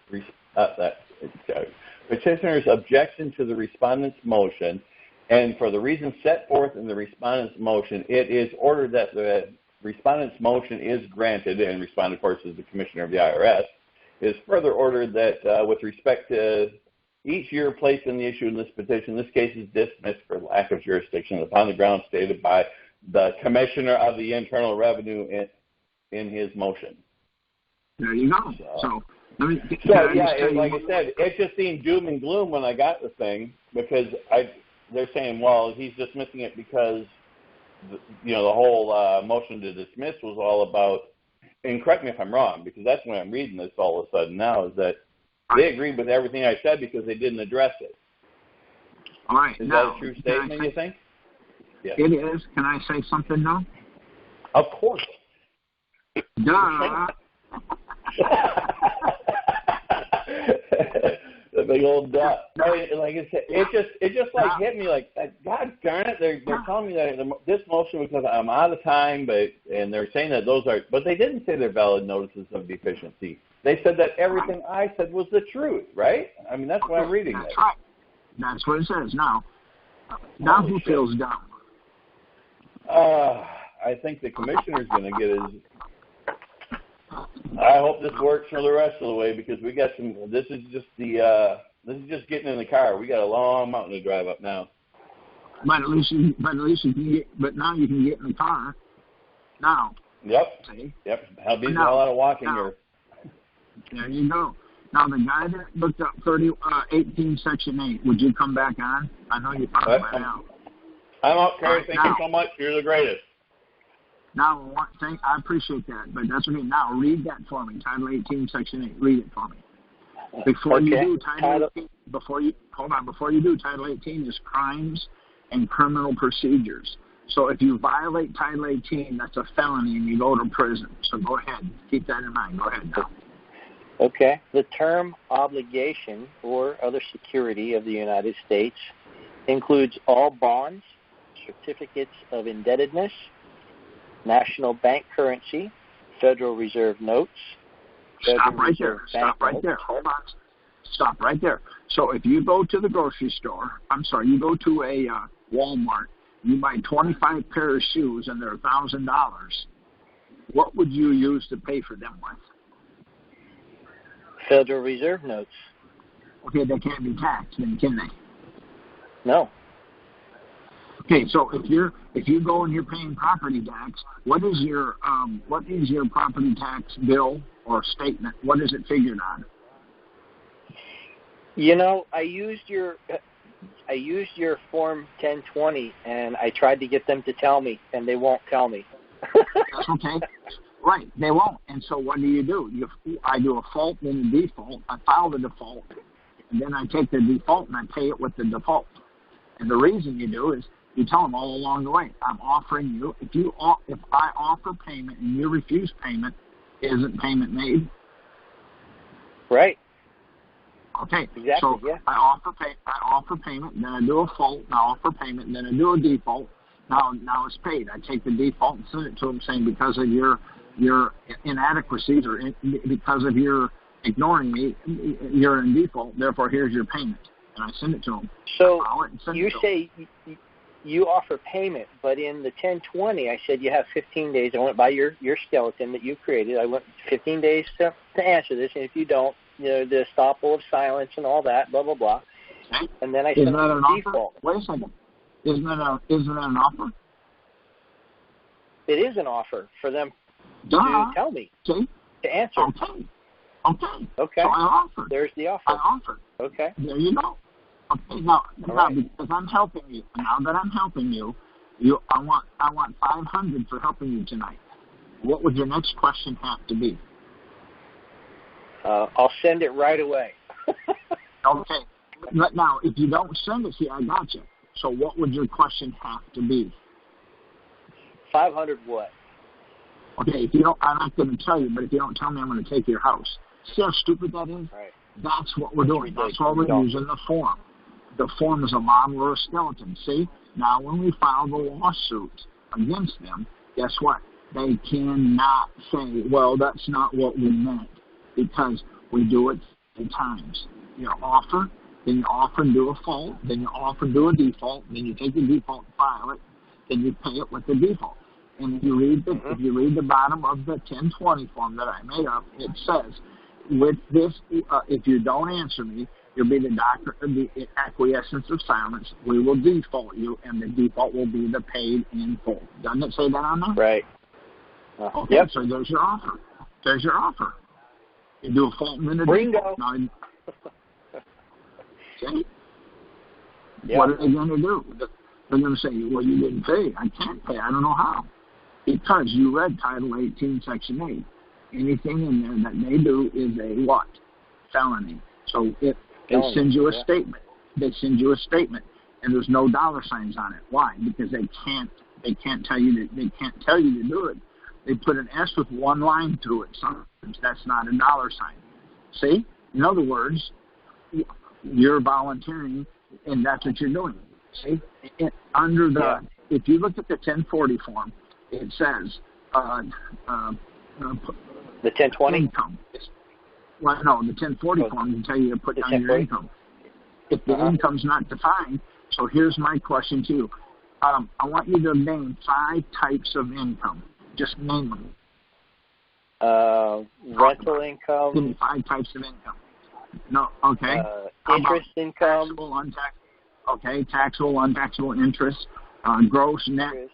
petitioner's objection to the respondent's motion, and for the reasons set forth in the respondent's motion, it is ordered that the respondent's motion is granted, and respondent, of course, is the commissioner of the IRS. It is further ordered that with respect to each year placed in the issue in this petition, this case is dismissed for lack of jurisdiction upon the grounds stated by the Commissioner of the Internal Revenue in his motion. There you go. So like I said, it just seemed doom and gloom when I got the thing, because they're saying, well, he's dismissing it because the whole motion to dismiss was all about, and correct me if I'm wrong, because that's when I'm reading this all of a sudden now, is that they agreed with everything I said because they didn't address it. All right. Is that a true statement, you think? Yeah. It is. Can I say something now? Of course. Duh. The big old duh. Like I said, it just hit me like, God darn it, they're telling me that this motion, because I'm out of time, and they're saying that those are, but they didn't say they're valid notices of deficiency. They said that everything I said was the truth, right? I mean, that's what I'm reading. That's right. That's what it says. Now who feels dumb? I think the commissioner's going to get his. I hope this works for the rest of the way, because we got some. This is just getting in the car. We got a long mountain to drive up now. But at least you can get. But now you can get in the car. Now. Yep. See? Yep. I'll be a lot of walking here. There you go. Now, the guy that looked up 18 Section 8, would you come back on? I know you're talking about now. I'm out, Kerry. Thank you so much. You're the greatest. Now, one thing, I appreciate that, but that's okay. Now, read that for me. Title 18, Section 8. Read it for me. Before you do Title 18, before you do Title 18 is crimes and criminal procedures. So if you violate Title 18, that's a felony and you go to prison. So go ahead. Keep that in mind. Go ahead now. Okay. The term obligation or other security of the United States includes all bonds, certificates of indebtedness, national bank currency, Federal Reserve notes. Stop right there. Hold on. Stop right there. So if you go to the grocery store, you go to a Walmart, you buy 25 pairs of shoes and they're $1,000, what would you use to pay for them with? Federal Reserve notes. Okay, they can't be taxed, then can they? No. Okay, so if you go and you're paying property tax, what is your property tax bill or statement? What is it figured on? You know, I used your Form 1020, and I tried to get them to tell me, and they won't tell me. That's okay. Right, they won't. And so what do? I do a fault and a default. I file the default, and then I take the default and I pay it with the default. And the reason you do is you tell them all along the way, I'm offering you, if I offer payment and you refuse payment, isn't payment made? Right. Okay, exactly, so yeah. I offer payment, then I do a fault, and I offer payment, and then I do a default. Now it's paid. I take the default and send it to them saying because of your inadequacies or because of your ignoring me, you're in default, therefore here's your payment. And I send it to them. So you say you offer payment, but in the 1020, I said you have 15 days. I went by your skeleton that you created. I went 15 days to answer this, and if you don't, the estoppel of silence and all that, blah, blah, blah. Okay. And then I sent the default. Wait a second. Isn't that an offer? It is an offer for them to tell me, see? To answer. Okay. Okay. So I offered. There's the offer. I offered. Okay. There you go. Okay. Now because I'm helping you. Now that I'm helping you, I want 500 for helping you tonight. What would your next question have to be? I'll send it right away. Okay. But now, if you don't send it, see, I got you. So what would your question have to be? 500 what? Okay, if you don't, I'm not going to tell you, but if you don't tell me, I'm going to take your house. See how stupid that is? Right. That's what we're doing. That's why we're using the form. The form is a model or a skeleton. See? Now, when we file the lawsuit against them, guess what? They cannot say, well, that's not what we meant, because we do it 3 times. You offer, then you offer and do a fault, then you offer and do a default, then you take the default and file it, then you pay it with the default. And if you read the bottom of the 1020 form that I made up, it says, with this, if you don't answer me, you'll be the acquiescence of silence. We will default you, and the default will be the paid in full. Doesn't it say that on there? Right. Okay, yep. So there's your offer. There's your offer. You do a fault and then a Bingo. default. Now, see? Yep. What are they going to do? They're going to say, well, you didn't pay. I can't pay. I don't know how. Because you read Title 18, Section 8. Anything in there that they do is a what? Felony. So if they send you a statement, and there's no dollar signs on it. Why? Because they can't tell you to do it. They put an S with one line through it. Sometimes that's not a dollar sign. See? In other words, you're volunteering, and that's what you're doing. See? If you look at the 1040 form, it says the 1020 income. Well, no, the 1040 form can tell you to put down your income. If the income's not defined, so here's my question to you. I want you to name 5 types of income. Just name them. Rental income. Give me 5 types of income. No, okay. Interest income. Taxable, untaxable. Okay, taxable, untaxable interest, gross, net,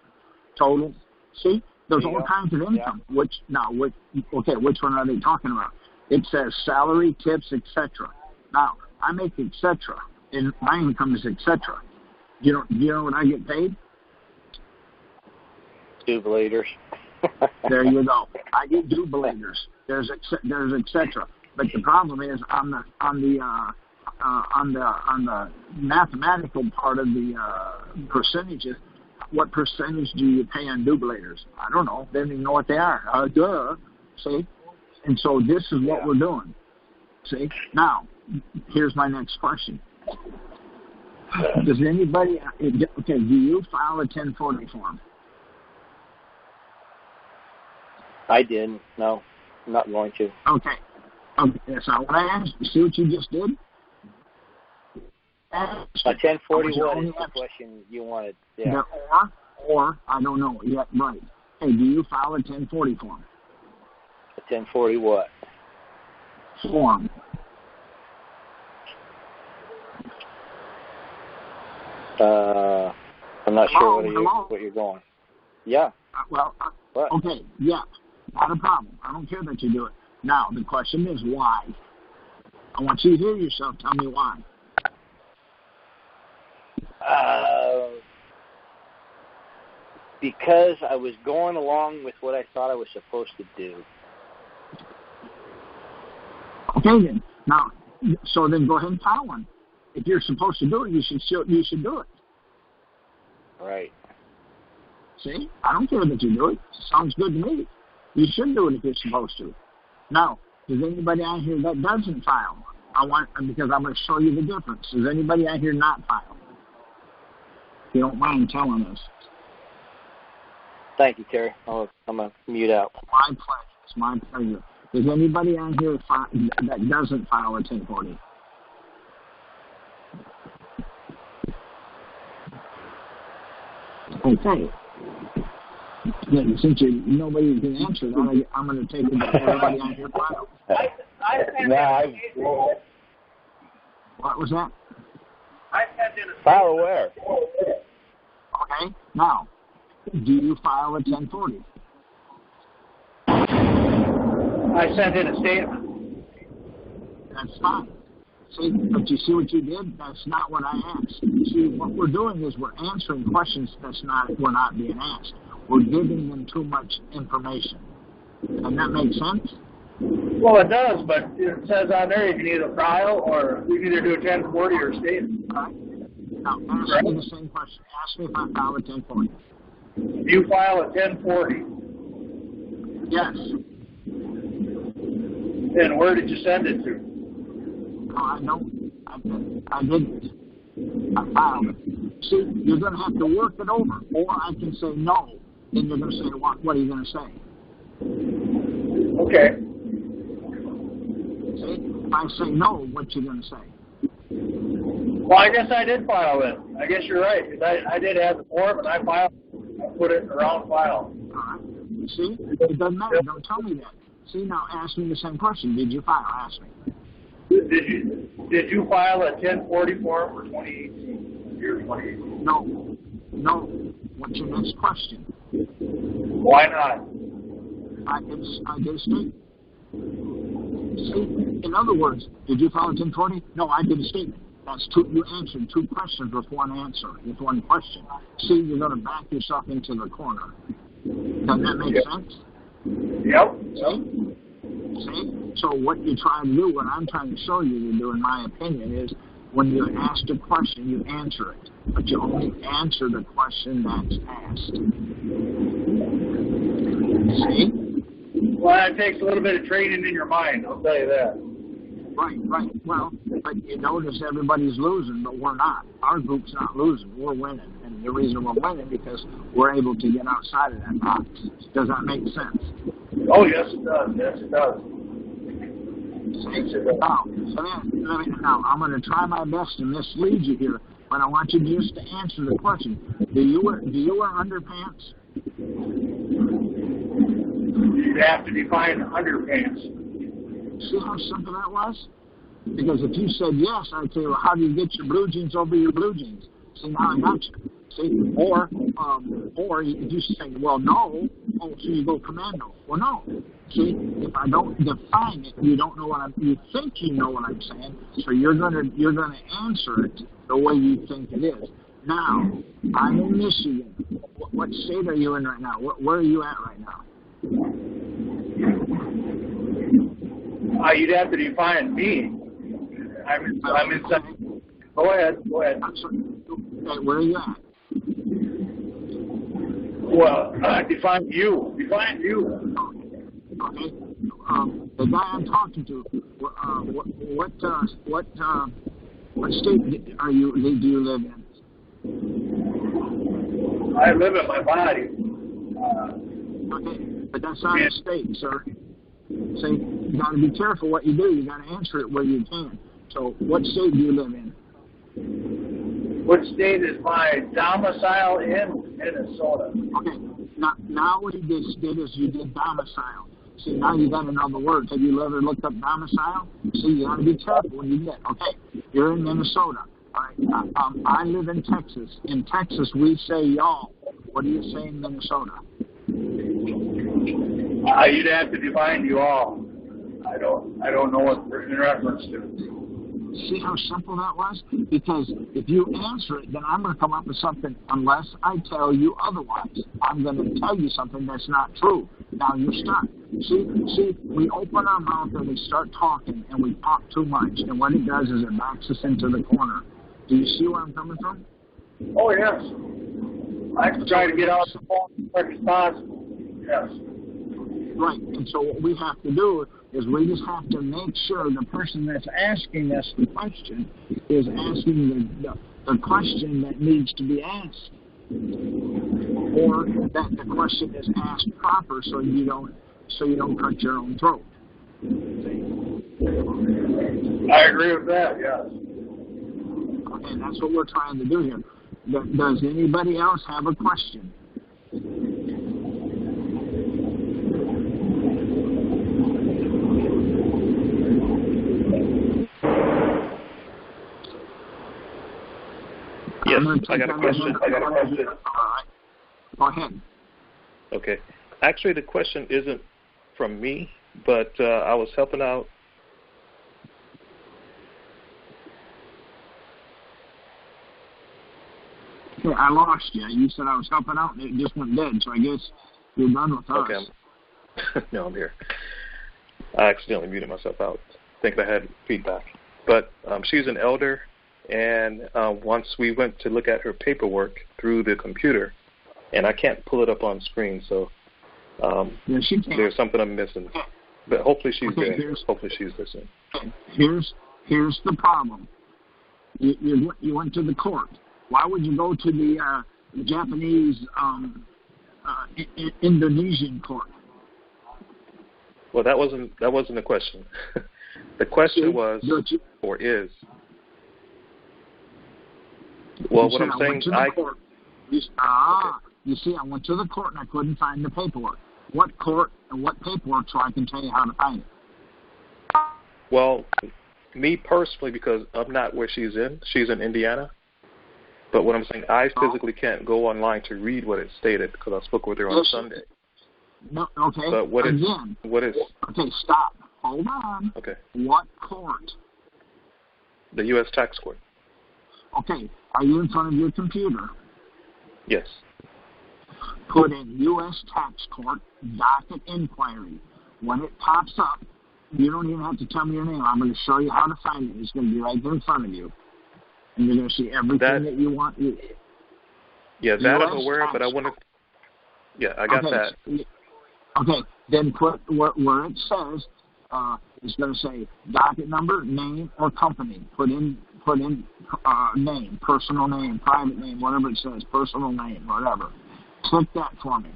total. See, there's all kinds of income. Yeah. Which one are they talking about? It says salary, tips, etc. Now, I make etc. and my income is etc. Do you know what I get paid? Jubilators. There you go. I get jubilators. There's etc. But the problem is on the mathematical part of the percentages. What percentage do you pay on dublators? I don't know. They don't even know what they are. Duh. See? And so this is what we're doing. See? Now, here's my next question. Does anybody, okay, do you file a 1040 form? I didn't. No, I'm not going to. Okay. So what I asked, you see what you just did? A 1040 what is the question you wanted? Yeah. Or, I don't know yet, right. Hey, do you file a 1040 form? A 1040 what? Form. I'm not sure what you're going. Yeah. Okay, yeah, not a problem. I don't care that you do it. Now, the question is why? I want you to hear yourself. Tell me why. Because I was going along with what I thought I was supposed to do. Okay, then. Now, so then go ahead and file one. If you're supposed to do it, you should do it. Right. See? I don't care that you do it. Sounds good to me. You should do it if you're supposed to. Now, does anybody out here that doesn't file? Because I'm going to show you the difference. Does anybody out here not file? If you don't mind telling us. Thank you, Terry. I'm going to mute out. My pleasure. It's my pleasure. Does anybody out here that doesn't file a 1040? Okay. Yeah, since nobody can answer that, I'm going to take it that everybody on here file. What was that? File where? Okay. Now, do you file a 1040? I sent in a statement. That's fine. See, but you see what you did? That's not what I asked. See, what we're doing is we're answering questions we're not being asked. We're giving them too much information. Doesn't that make sense? Well, it does, but it says on there you can either file or you can either do a 1040 or a statement. All right. Now, ask me the same question. Ask me if I file a 1040. You file a 1040. Yes. Then where did you send it to? No, I don't. I didn't. I filed it. See, you're going to have to work it over, or I can say no. Then you're going to say, what are you going to say? Okay. See, if I say no, what you going to say? Well, I guess I did file it. I guess you're right. I did have the form, and I filed. I put it in the wrong file. All right. See, it doesn't matter. Don't tell me that. See, now ask me the same question. Did you file? Ask me. Did you file a 1040 form for 2018? Year 2018? No. What's your next question? Why not? I did a statement. See, in other words, did you file a 1040? No, I did a statement. That's two. You answered two questions with one answer, with one question. See, you're going to back yourself into the corner. Doesn't that make sense? Yep. See? So what you're trying to do, what I'm trying to show you to do, in my opinion, is when you're asked a question, you answer it. But you only answer the question that's asked. See? Well, it takes a little bit of training in your mind, I'll tell you that. Right. Well, but you notice everybody's losing, but we're not. Our group's not losing. We're winning. And the reason we're winning because we're able to get outside of that box. Does that make sense? Oh, yes, it does. Yes, it does. Now, I'm going to try my best to mislead you here, but I want you just to answer the question. Do you wear underpants? You'd have to define underpants. See how simple that was? Because if you said yes, I'd say, well, how do you get your blue jeans over your blue jeans? See, now I got you. See, or if you say, well, no, so you go commando. Well, no. See, if I don't define it, you don't know you think you know what I'm saying, so you're gonna answer it the way you think it is. Now, I'm in Michigan. What state are you in right now? Where are you at right now? You'd have to define me. I'm inside. Go ahead. I'm sorry. Where are you at? Well, define you. Okay. The guy I'm talking to, what state do you live in? I live in my body. Okay, but that's not a state, sir. So you got to be careful what you do. You got to answer it where you can. So, what state do you live in? What state is my domicile in? Minnesota. Okay. Now what you did is you did domicile. See, now you got to know the words. Have you ever looked up domicile? See, you got to be careful when you get. Okay, you're in Minnesota. All right. I live in Texas. In Texas, we say y'all. What do you say in Minnesota? You'd have to define you all. I don't know what we're in reference to. See how simple that was? Because if you answer it, then I'm going to come up with something unless I tell you otherwise. I'm going to tell you something that's not true. Now you're stuck. See, we open our mouth and we start talking and we talk too much. And what it does is it backs us into the corner. Do you see where I'm coming from? Oh, yes. I can try to get out the phone as quick as possible. Yes. Right. And so what we have to do is we just have to make sure the person that's asking us the question is asking the question that needs to be asked, or that the question is asked proper, so you don't cut your own throat. I agree with that. Yes. Okay, that's what we're trying to do here. Does anybody else have a question? Yes, I got a question. All right. Go ahead. Okay. Actually, the question isn't from me, but I was helping out. Yeah, I lost you. You said I was helping out, and it just went dead, so I guess you're done with us. Okay. No, I'm here. I accidentally muted myself out, thinking I had feedback. But she's an elder. And once we went to look at her paperwork through the computer, and I can't pull it up on screen, so there's something I'm missing. But hopefully she's there. Hopefully she's listening. Here's the problem. You went to the court. Why would you go to the Japanese Indonesian court? Well, that wasn't the question. The question was, or is. Well, what I'm saying, you see, I went to the court and I couldn't find the paperwork. What court and what paperwork, so I can tell you how to find it? Well, me personally, because I'm not where she's in Indiana. But what I'm saying, I physically can't go online to read what it stated because I spoke with her on Sunday. No, okay. But what is? Okay, stop. Hold on. Okay. What court? The U.S. Tax Court. Okay. Are you in front of your computer? Yes. Put in U.S. Tax Court, docket inquiry. When it pops up, you don't even have to tell me your name. I'm going to show you how to find it. It's going to be right there in front of you. And you're going to see everything that you want. Yeah, that I'm aware of, but I want to... Yeah, I got that. Okay, then put where it says, it's going to say docket number, name, or company. Put in name, personal name, private name, whatever it says, personal name, whatever. Click that for me.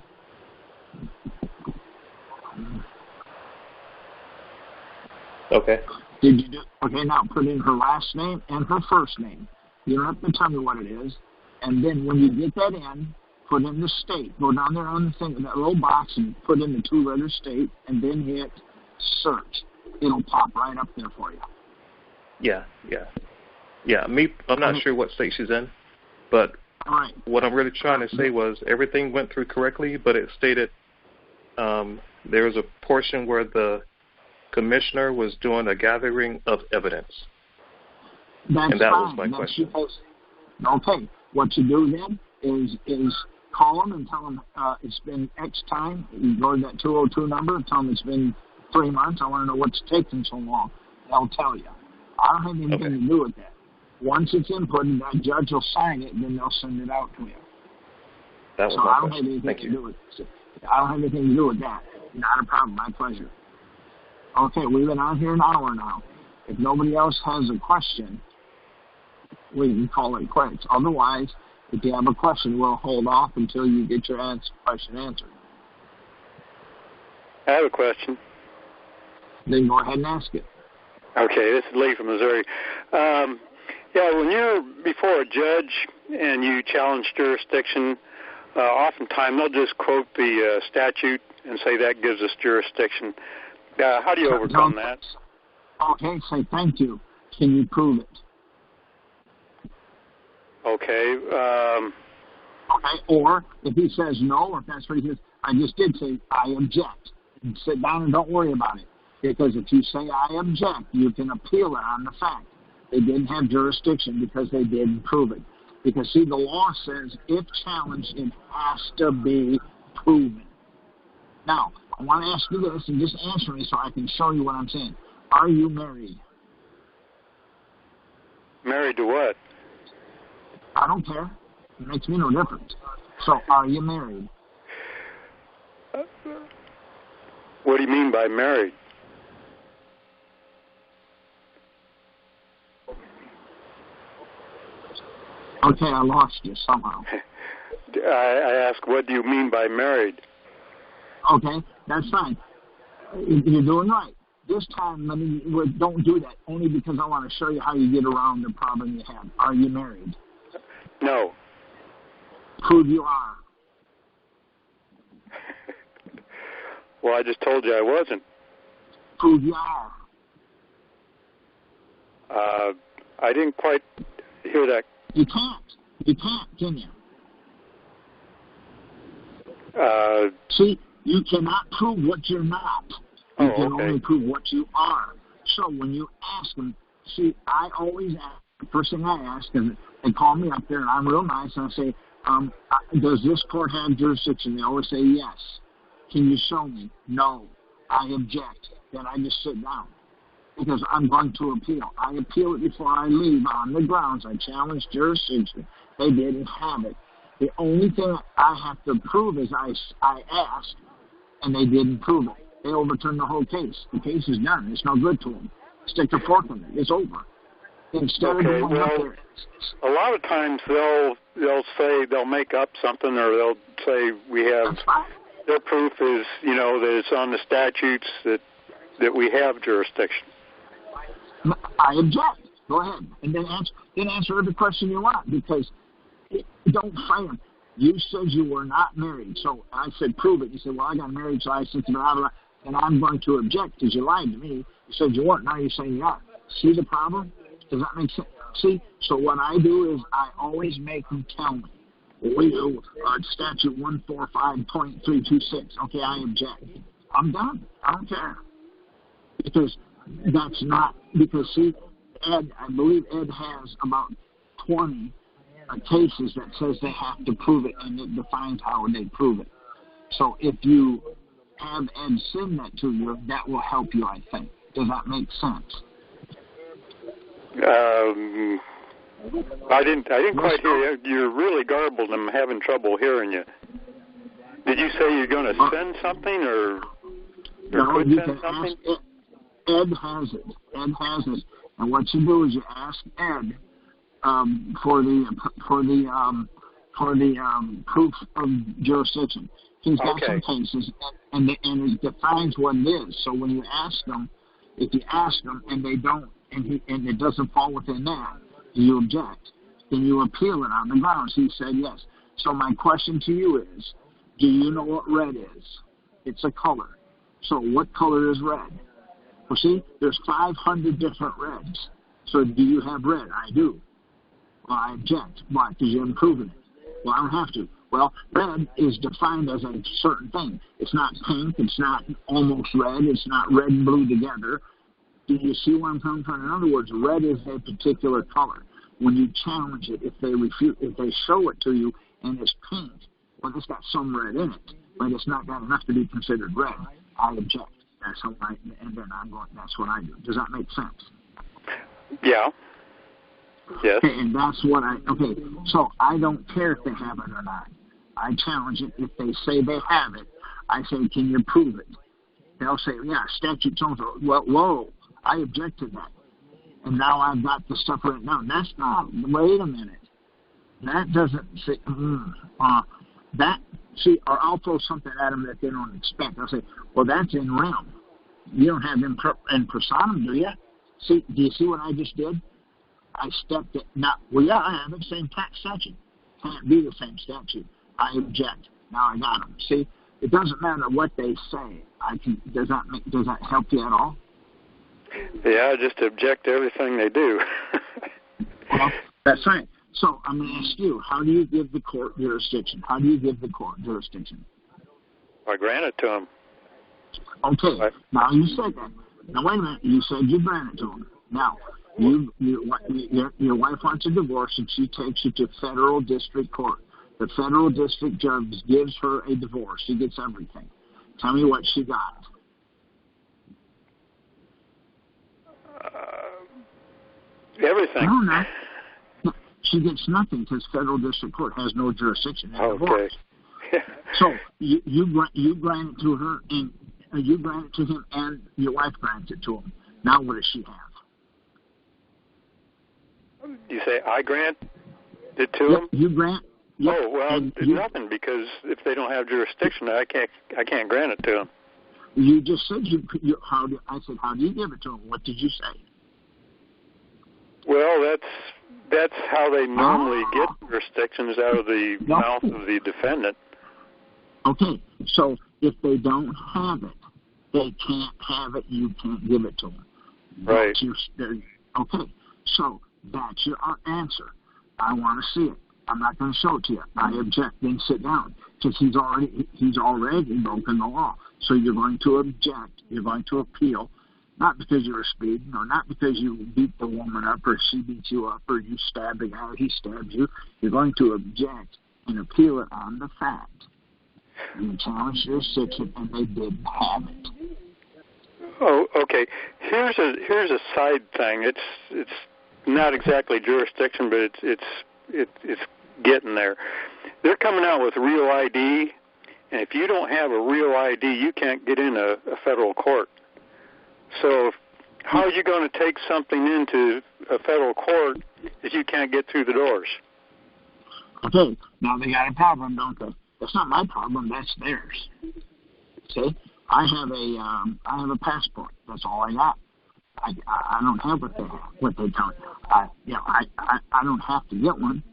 Okay. Did you do? Okay, now put in her last name and her first name. You don't have to tell me what it is. And then when you get that in, put in the state. Go down there on the thing, that little box, and put in the 2-letter state, and then hit search. It'll pop right up there for you. Yeah. I'm not sure what state she's in, but what I'm really trying to say was everything went through correctly, but it stated there was a portion where the commissioner was doing a gathering of evidence. That was my question. Okay. What you do then is call them and tell them it's been X time. You go to that 202 number and tell them it's been 3 months. I want to know what's taking so long. They'll tell you. I don't have anything to do with that. Once it's inputted, that judge will sign it, and then they'll send it out to you. That was so my I don't question. have anything Thank to you. do with it. I don't have anything to do with that. Not a problem. My pleasure. Okay, we've been on here an hour now. If nobody else has a question, we can call it quits. Otherwise, if you have a question, we'll hold off until you get your question answered. I have a question. Then go ahead and ask it. Okay, this is Lee from Missouri. When you're before a judge and you challenge jurisdiction, oftentimes they'll just quote the statute and say that gives us jurisdiction. How do you overcome that? Okay, say thank you. Can you prove it? Okay. Okay, or if he says no, or if that's what he says, I just did say I object. And sit down and don't worry about it. Because if you say I object, you can appeal it on the fact they didn't have jurisdiction because they didn't prove it. Because, see, the law says if challenged, it has to be proven. Now, I want to ask you this, and just answer me so I can show you what I'm saying. Are you married? Married to what? I don't care. It makes me no difference. So, are you married? What do you mean by married? Okay, I lost you somehow. I ask, what do you mean by married? Okay, that's fine. You're doing right. This time, don't do that, only because I want to show you how you get around the problem you have. Are you married? No. Prove you are. Well, I just told you I wasn't. Prove you are. I didn't quite hear that. You can't. You can't, can you? See, you cannot prove what you're not. You can only prove what you are. So when you ask them, see, I always ask, the first thing I ask, and they call me up there, and I'm real nice, and I say, does this court have jurisdiction? They always say yes. Can you show me? No. I object. Then I just sit down because I'm going to appeal. I appeal it before I leave on the grounds I challenge jurisdiction. They didn't have it. The only thing I have to prove is I asked, and they didn't prove it. They overturned the whole case. The case is done. It's no good to them. Stick a fork in it. It's over. Instead of going up there, a lot of times they'll say they'll make up something, or they'll say we have their proof is that it's on the statutes that we have jurisdiction. I object. Go ahead, and then answer every question you want, because don't fight them. You said you were not married, so I said prove it. You said, well, I got married, so I said blah, blah, and I'm going to object because you lied to me. You said you weren't. Now you're saying you are. See the problem? Does that make sense? See, so what I do is I always make them tell me. We do statute 145.326. Okay, I object. I'm done. I don't care. Because that's not, because see, Ed, I believe Ed has about 20 cases that says they have to prove it, and it defines how they prove it. So if you have Ed send that to you, that will help you, I think. Does that make sense? I didn't quite hear you. You're really garbled. I'm having trouble hearing you. Did you say you're going to send something, or could send something? Ed has it. Ed has it. And what you do is you ask Ed for the proof of jurisdiction. He's got some cases, and it defines what it is. So when you ask them, if you ask them and they don't, and it doesn't fall within that, you object. Then you appeal it on the grounds he said yes. So my question to you is, do you know what red is? It's a color. So what color is red? Well, see, there's 500 different reds. So do you have red? I do. Well, I object. Why? Because you haven't proven it. Well, I don't have to. Well, red is defined as a certain thing. It's not pink. It's not almost red. It's not red and blue together. Do you see where I'm coming from? In other words, red is a particular color. When you challenge it, if they show it to you and it's pink, well, it's got some red in it, but it's not got enough to be considered red. I object. That's how and then I'm going, that's what I do. Does that make sense? Yeah. Yes. Okay, and that's what so I don't care if they have it or not. I challenge it. If they say they have it, I say, can you prove it? They'll say, yeah, statute so-and-so. Well, whoa, I object to that. And now I've got the stuff written down. That's not, wait a minute. That doesn't say, or I'll throw something at them that they don't expect. I'll say, well, that's in realm. You don't have in personam, do you? Do you see what I just did? I stepped it. Now, well, yeah, I have it. Same tax statute. Can't be the same statute. I object. Now I got them. See, it doesn't matter what they say. Does that help you at all? Yeah, I just object to everything they do. Well, that's right. So I'm going to ask you, how do you give the court jurisdiction? How do you give the court jurisdiction? I grant it to them. Okay. Now you said that. Now wait a minute. You said you grant it to them. Now your wife wants a divorce and she takes you to federal district court. The federal district judge gives her a divorce. She gets everything. Tell me what she got. Everything. No. She gets nothing because federal district court has no jurisdiction in divorce. So you grant it to her, and you grant it to him, and your wife grants it to him. Now what does she have? You say I grant it to him? You grant. Yep. Oh well, nothing, because if they don't have jurisdiction, I can't grant it to them. You just said I said, how do you give it to them? What did you say? Well, that's how they normally get jurisdictions, out of the mouth of the defendant. Okay, so if they don't have it, they can't have it. You can't give it to them. Right. Okay, so that's your answer. I want to see it. I'm not going to show it to you. I object. Then sit down, because he's already broken the law. So you're going to object. You're going to appeal. Not because you were speeding, or not because you beat the woman up, or she beat you up, or you stabbed the guy, or he stabbed you. You're going to object and appeal it on the fact. You challenge jurisdiction, and they didn't have it. Oh, okay. Here's a side thing. It's not exactly jurisdiction, but it's getting there. They're coming out with real ID, and if you don't have a real ID, you can't get in a federal court. So how are you going to take something into a federal court if you can't get through the doors? Okay, now they got a problem, don't they? That's not my problem. That's theirs. See, I have a passport. That's all I got. I don't have what they tell me. I don't have to get one,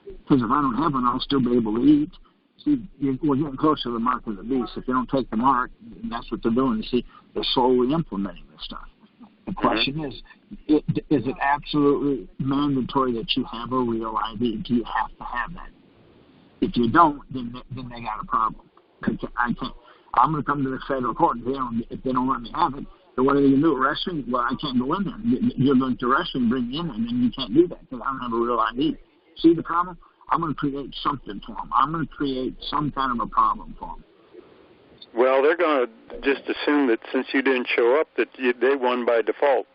because if I don't have one, I'll still be able to eat. See, we're getting close to the mark of the beast. If they don't take the mark, that's what they're doing. You see, they're slowly implementing this stuff. The question is it absolutely mandatory that you have a real ID? Do you have to have that? If you don't, then they got a problem. I can't. I'm going to come to the federal court. If they don't let me have it, then what are they going to do? Arrest me? Well, I can't go in there. You're going to arrest me and bring me in, and then you can't do that because I don't have a real ID. See the problem? I'm going to create something for them. I'm going to create some kind of a problem for them. Well, they're going to just assume that since you didn't show up, that they won by default.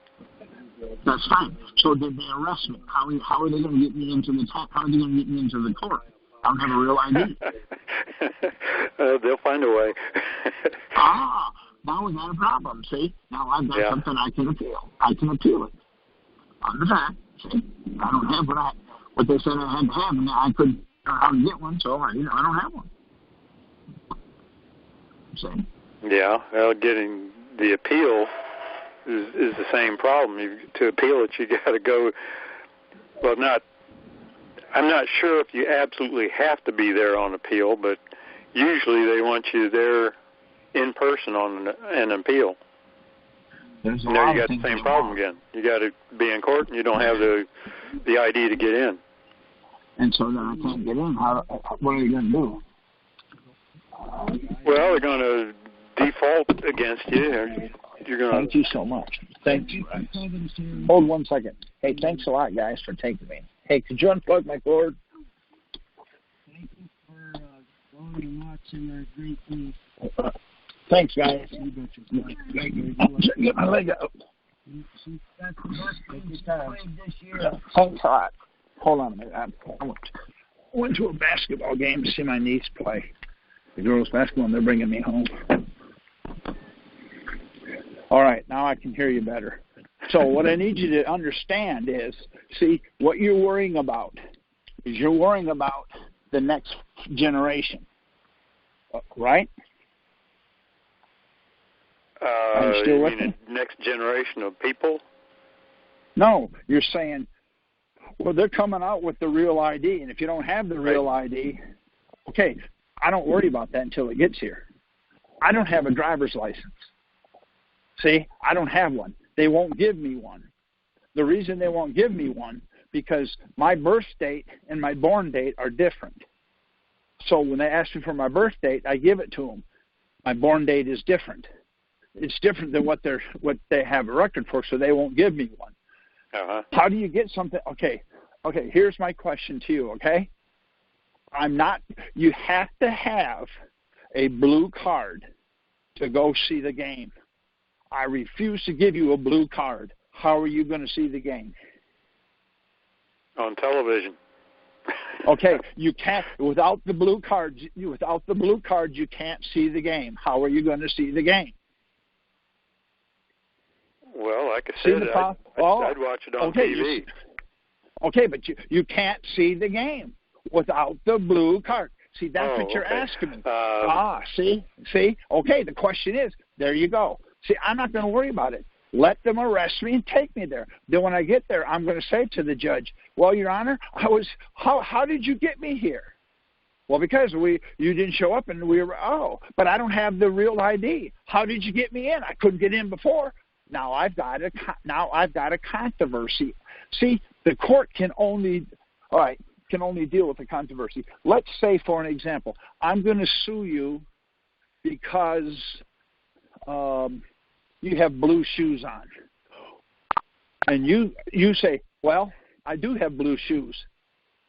That's fine. So did they arrest me? How are they going to get me into the How are they going to get me into the court? I don't have a real ID. They'll find a way. Now we got a problem. See, now I've got something I can appeal. I can appeal it on the fact. See, I don't have what they said I had to have, and I couldn't know how to get one, so I don't have one. See? Yeah, well, getting the appeal is the same problem. To appeal it, you got to go. Well, I'm not sure if you absolutely have to be there on appeal, but usually they want you there in person on an appeal. You got the same problem again. You got to be in court, and you don't have the ID to get in. And so then I can't get in. What are you going to do? Well, they're going to default against you. You're going. Thank you so much. Thank you. Hold 1 second. Hey, thanks a lot, guys, for taking me. Hey, could you unplug my cord? Thank you for going and watching our great news. Thanks, guys. Get my leg up. Thanks a lot. Hold on a minute. I went to a basketball game to see my niece play the girls' basketball, and they're bringing me home. All right, now I can hear you better. So what I need you to understand is, see, what you're worrying about is you're worrying about the next generation, right? Are you still with me? Next generation of people? No, you're saying, well, they're coming out with the real ID, and if you don't have the real ID, okay, I don't worry about that until it gets here. I don't have a driver's license. See, I don't have one. They won't give me one. The reason they won't give me one, because my birth date and my born date are different. So when they ask me for my birth date, I give it to them. My born date is different. It's different than what they have a record for, so they won't give me one. Uh-huh. How do you get something? Okay, here's my question to you, okay? You have to have a blue card to go see the game. I refuse to give you a blue card. How are you going to see the game? On television. Okay, you can't without the blue card. Without the blue card, you can't see the game. How are you going to see the game? Well, like I said, I'd watch it on TV. Okay, but you can't see the game without the blue card. See, that's what you're asking me. See? Okay, the question is, there you go. See, I'm not going to worry about it. Let them arrest me and take me there. Then when I get there, I'm going to say to the judge, well, Your Honor, how did you get me here? Well, because you didn't show up and but I don't have the real ID. How did you get me in? I couldn't get in before. Now I've got a controversy. See, the court can only deal with the controversy. Let's say, for an example, I'm going to sue you because you have blue shoes on. And you say, well, I do have blue shoes.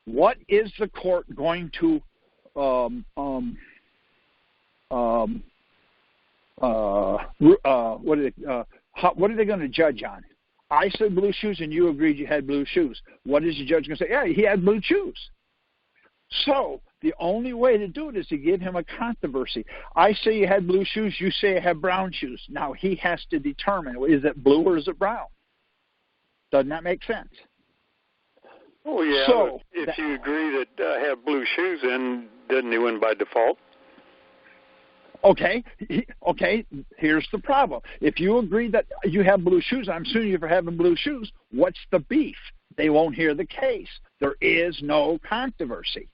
What is the court going to what are they going to judge on? I said blue shoes and you agreed you had blue shoes. What is the judge going to say? Yeah, he had blue shoes. So the only way to do it is to give him a controversy. I say you had blue shoes, you say I have brown shoes. Now he has to determine, is it blue or is it brown? Doesn't that make sense? Oh, yeah. So, if you agree that I have blue shoes, then doesn't he win by default? Okay, here's the problem. If you agree that you have blue shoes, I'm suing you for having blue shoes, what's the beef? They won't hear the case. There is no controversy.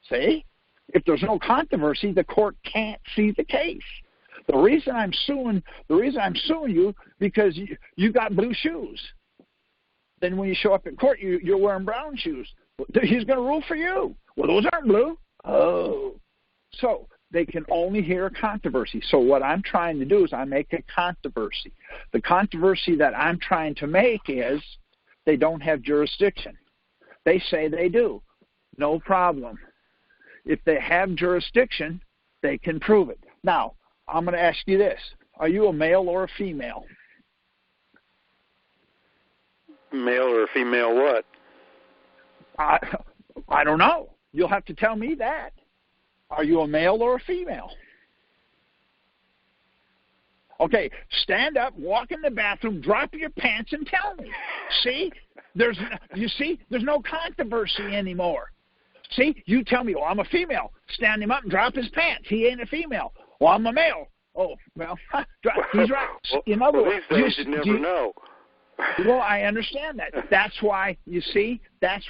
See? If there's no controversy, the court can't see the case. The reason I'm suing you because you got blue shoes. Then when you show up in court, you're wearing brown shoes. He's going to rule for you. Well, those aren't blue. Oh. So they can only hear a controversy. So what I'm trying to do is I make a controversy. The controversy that I'm trying to make is they don't have jurisdiction. They say they do. No problem. If they have jurisdiction, they can prove it. Now, I'm going to ask you this. Are you a male or a female? Male or female what? I don't know. You'll have to tell me that. Are you a male or a female? Okay, stand up, walk in the bathroom, drop your pants, and tell me. See? There's no controversy anymore. See? You tell me, I'm a female. Stand him up and drop his pants. He ain't a female. Well, I'm a male. Oh, well, he's right. In other words, these days you never know. Well, I understand that. That's why, that's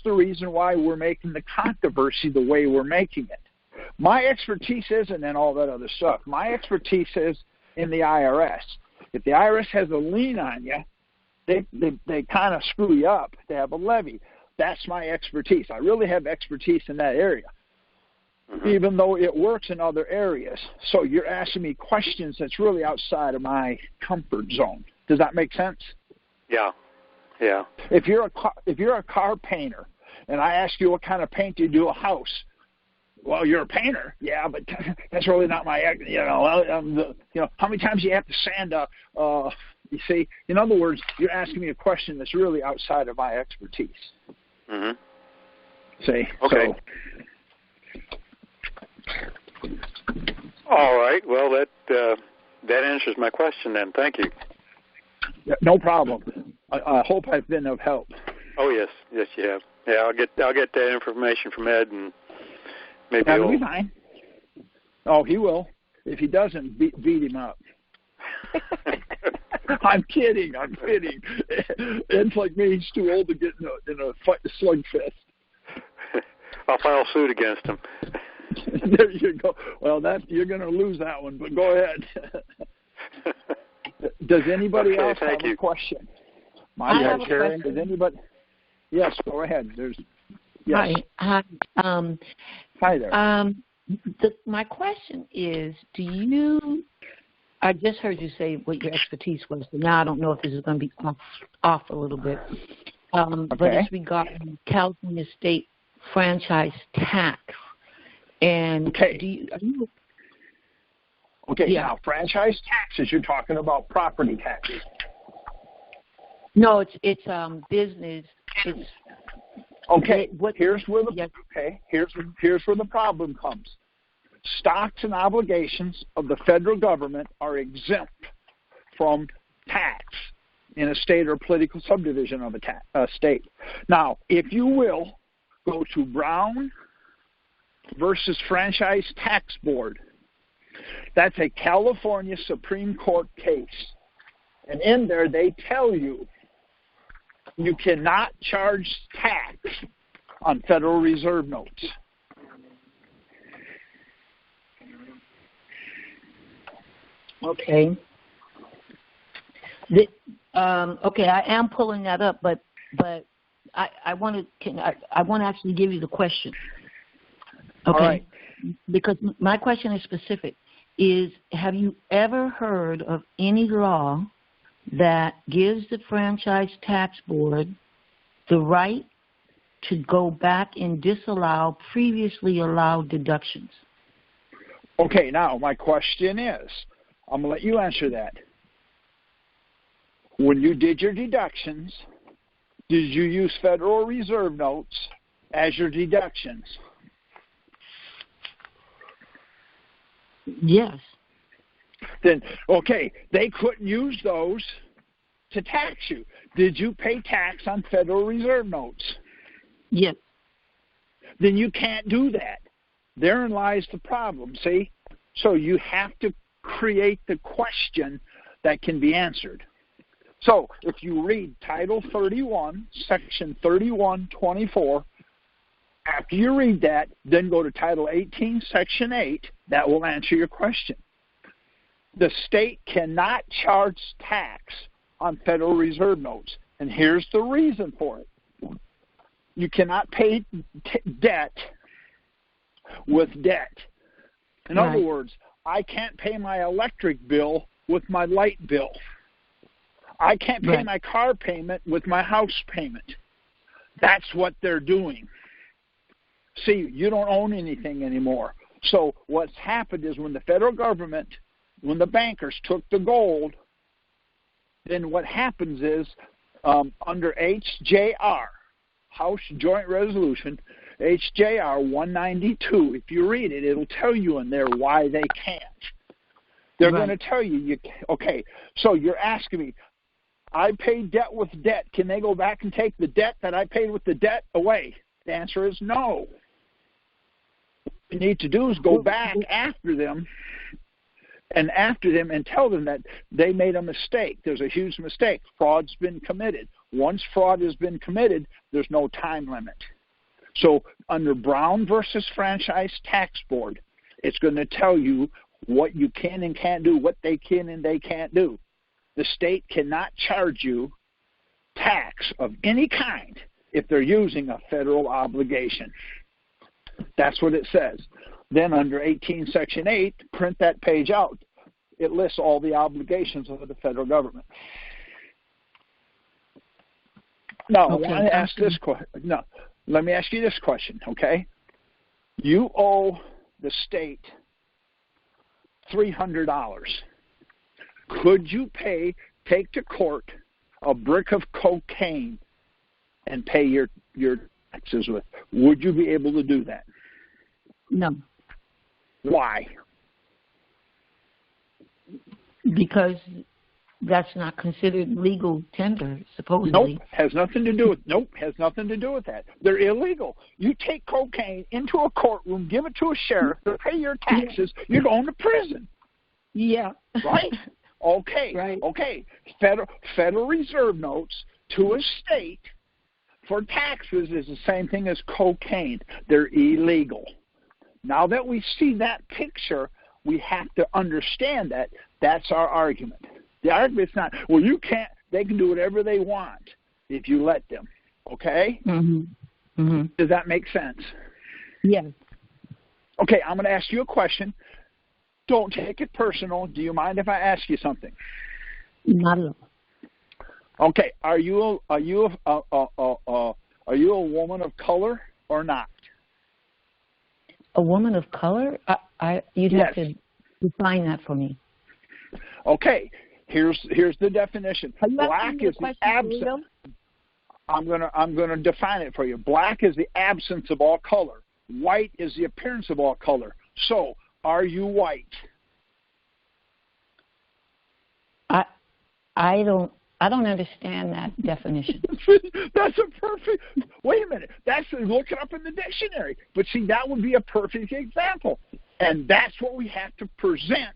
the reason why we're making the controversy the way we're making it. My expertise isn't in all that other stuff. My expertise is in the IRS. If the IRS has a lien on you, they kind of screw you up. They have a levy. That's my expertise. I really have expertise in that area, even though it works in other areas. So you're asking me questions that's really outside of my comfort zone. Does that make sense? Yeah. If you're a car painter, and I ask you what kind of paint do you do a house, well, you're a painter. Yeah, but that's really not my, how many times do you have to sand you see? In other words, you're asking me a question that's really outside of my expertise. Mm-hmm. See? Okay. So, all right. Well, that answers my question then. Thank you. yeah, no problem. I hope I've been of help. Oh, yes. Yes, you have. Yeah, I'll get that information from Ed, and maybe That'll be fine. Oh, he will. If he doesn't, beat him up. I'm kidding. Ed's like me. He's too old to get in a fight, a slugfest. I'll file suit against him. There you go. Well, you're going to lose that one, but go ahead. Does anybody else have a question? I have a question. Does anybody? Yes, go ahead. Yes. Hi. Hi there. My question is, I just heard you say what your expertise was, so now I don't know if this is going to be off a little bit. But it's regarding California state franchise tax. And now franchise taxes, you're talking about property taxes. No, it's business. It's here's where the problem comes. Stocks and obligations of the federal government are exempt from tax in a state or political subdivision of a state. Now, if you will, go to Brown versus Franchise Tax Board. That's a California Supreme Court case. And in there they tell you cannot charge tax on Federal Reserve notes. Okay. I am pulling that up, but I want to actually give you the question. Okay. All right. Because my question is specific. Have you ever heard of any law that gives the Franchise Tax Board the right to go back and disallow previously allowed deductions? Okay, now my question is, I'm going to let you answer that. When you did your deductions, did you use Federal Reserve notes as your deductions? Yes. Then, they couldn't use those to tax you. Did you pay tax on Federal Reserve notes? Yes. Then you can't do that. Therein lies the problem, see? So you have to create the question that can be answered. So if you read Title 31, Section 3124, after you read that, then go to Title 18, Section 8, that will answer your question. The state cannot charge tax on Federal Reserve notes, and here's the reason for it. You cannot pay debt with debt. In other words, I can't pay my electric bill with my light bill. I can't pay my car payment with my house payment. That's what they're doing. See, you don't own anything anymore. So what's happened is when the federal government, when the bankers took the gold, then what happens is under HJR, House Joint Resolution, HJR 192, if you read it, it'll tell you in there why they can't. They're going to tell you, so you're asking me, I paid debt with debt. Can they go back and take the debt that I paid with the debt away? The answer is no. What you need to do is go back after them and tell them that they made a mistake. There's a huge mistake. Fraud's been committed. Once fraud has been committed, there's no time limit. So under Brown versus Franchise Tax Board, it's going to tell you what you can and can't do, what they can and they can't do. The state cannot charge you tax of any kind if they're using a federal obligation. That's what it says. Then under 18 Section 8, print that page out. It lists all the obligations of the federal government. Now, I want to ask this question. No, let me ask you this question, okay? You owe the state $300. Could you take to court a brick of cocaine and pay your taxes with? Would you be able to do that? No. Why? Because that's not considered legal tender, supposedly. Nope, has nothing to do with that. They're illegal. You take cocaine into a courtroom, give it to a sheriff, to pay your taxes, you're going to prison. Yeah. Right? Okay. Right. Okay. Federal Reserve notes to a state for taxes is the same thing as cocaine. They're illegal. Now that we see that picture, we have to understand that. That's our argument. The argument's not, well, you can't, they can do whatever they want if you let them. Okay? Mm-hmm. Mm-hmm. Does that make sense? Yes. Okay, I'm going to ask you a question. Don't take it personal. Do you mind if I ask you something? Not at all. Okay, are you a woman of color or not? A woman of color? You'd Yes. have to define that for me. Okay, here's the definition. Black is the absence. I'm gonna define it for you. Black is the absence of all color. White is the appearance of all color. So, are you white? I don't understand that definition. That's a perfect. Wait a minute. Look it up in the dictionary. But see, that would be a perfect example, and that's what we have to present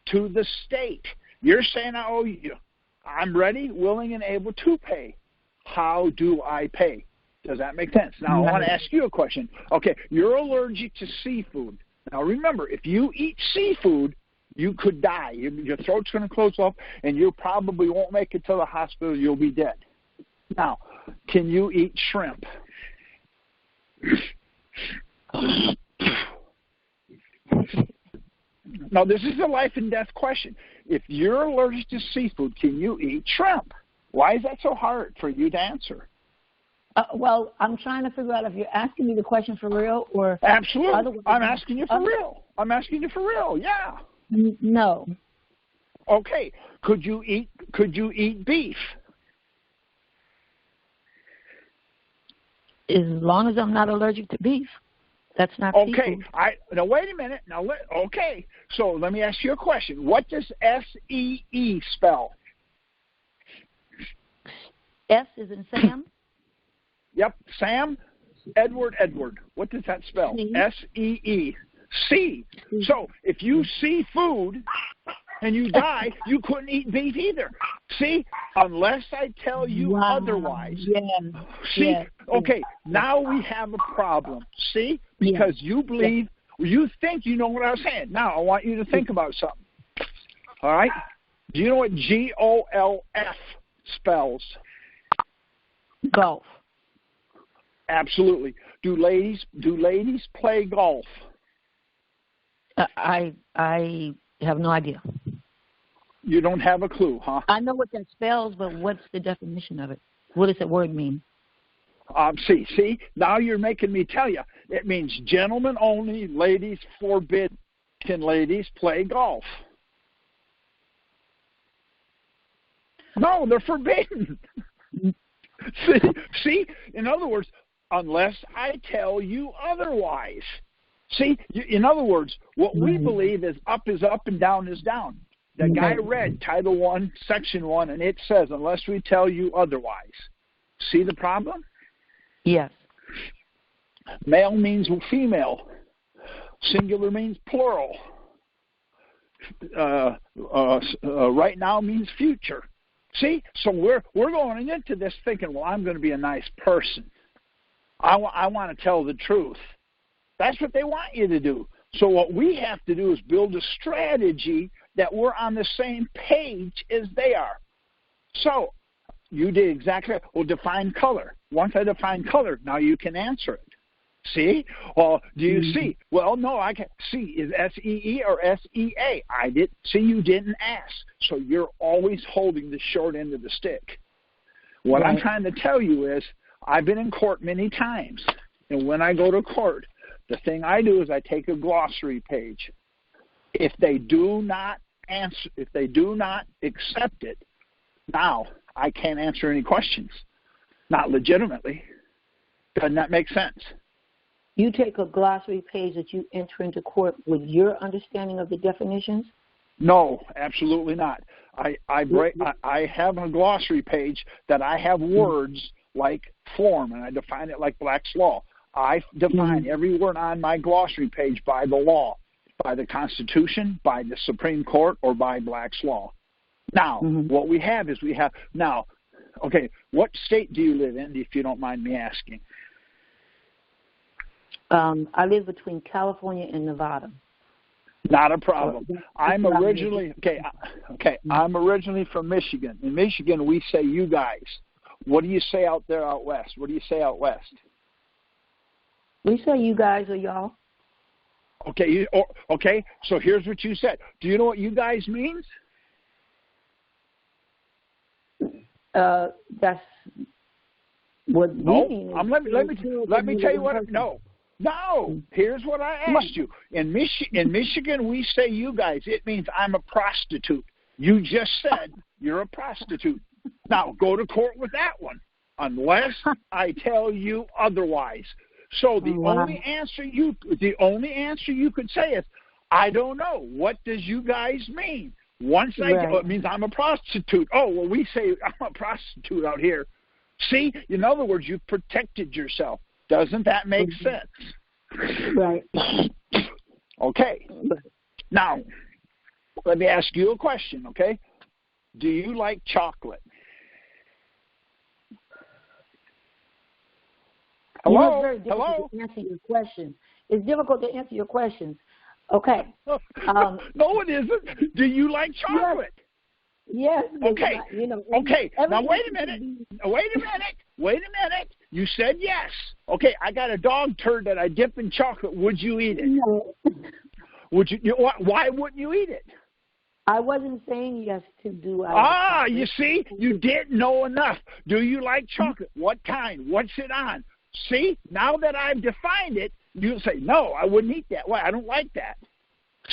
to the state. You're saying I owe you. I'm ready, willing, and able to pay. How do I pay? Does that make sense? Now, I want to ask you a question. Okay, you're allergic to seafood. Now, remember, if you eat seafood, you could die. Your throat's going to close up, and you probably won't make it to the hospital. You'll be dead. Now, can you eat shrimp? Now, this is a life and death question. If you're allergic to seafood, can you eat shrimp? Why is that so hard for you to answer? Well, I'm trying to figure out if you're asking me the question for real or... Absolutely. I'm asking you for real. I'm asking you for real, yeah. No. Okay. Could you eat beef? As long as I'm not allergic to beef. That's not okay. seafood. Now wait a minute. Okay. So let me ask you a question. What does SEE spell? S is in Sam? Yep. Sam, Edward. What does that spell? SEE. See. So if you see food and you die, you couldn't eat beef either. See? Unless I tell you otherwise. Yeah. See? Yeah. Okay, now we have a problem. See? Because you believe, you think you know what I was saying. Now I want you to think about something. All right? Do you know what GOLF spells? Golf. Absolutely. Do ladies play golf? I have no idea. You don't have a clue, huh? I know what that spells, but what's the definition of it? What does that word mean? See, now you're making me tell you. It means gentlemen only, ladies forbidden. Can ladies play golf? No, they're forbidden. See, in other words, unless I tell you otherwise. See, in other words, what we believe is up and down is down. The guy read Title I, Section 1, and it says, unless we tell you otherwise. See the problem? Yes. Male means female. Singular means plural. Right now means future. See? So we're going into this thinking, well, I'm going to be a nice person. I want to tell the truth. That's what they want you to do. So what we have to do is build a strategy that we're on the same page as they are. So you did exactly right. Well, define color. Once I define color, now you can answer it. See? Well, do you see? Well, no, I can see. Is SEE or SEA? I did. See, you didn't ask. So you're always holding the short end of the stick. What I'm trying to tell you is I've been in court many times. And when I go to court, The thing I do is I take a glossary page. If they do not answer, if they do not accept it, now I can't answer any questions. Not legitimately. Doesn't that make sense? You take a glossary page that you enter into court with your understanding of the definitions? No, absolutely not. I have a glossary page that I have words like form, and I define it like Black's Law. I define every word on my glossary page by the law, by the Constitution, by the Supreme Court, or by Black's Law. Now, what we have is okay, what state do you live in, if you don't mind me asking? I live between California and Nevada. Not a problem. I'm originally I'm originally from Michigan. In Michigan, we say you guys. What do you say out there out west? What do you say out west? We say you guys or y'all. Okay, so here's what you said. Do you know what you guys means? That's what we mean. Let me tell you what. No. Here's what I asked you. In Michigan, we say you guys. It means I'm a prostitute. You just said you're a prostitute. Now go to court with that one, unless I tell you otherwise. So the only answer you could say is, I don't know. What does you guys mean? It means I'm a prostitute. Oh, well, we say I'm a prostitute out here. See, in other words, you've protected yourself. Doesn't that make sense? Right. Okay. Now, let me ask you a question, okay? Do you like chocolate? Hello? It's very difficult to answer your question. It's difficult to answer your questions. Okay. No, it isn't. Do you like chocolate? Yes. Okay. Okay. Now, wait a minute. You said yes. Okay, I got a dog turd that I dip in chocolate. Would you eat it? No. Would you? Why wouldn't you eat it? I wasn't saying yes to do. You see? You didn't know enough. Do you like chocolate? What kind? What's it on? See? Now that I've defined it, you'll say, no, I wouldn't eat that. Why? I don't like that.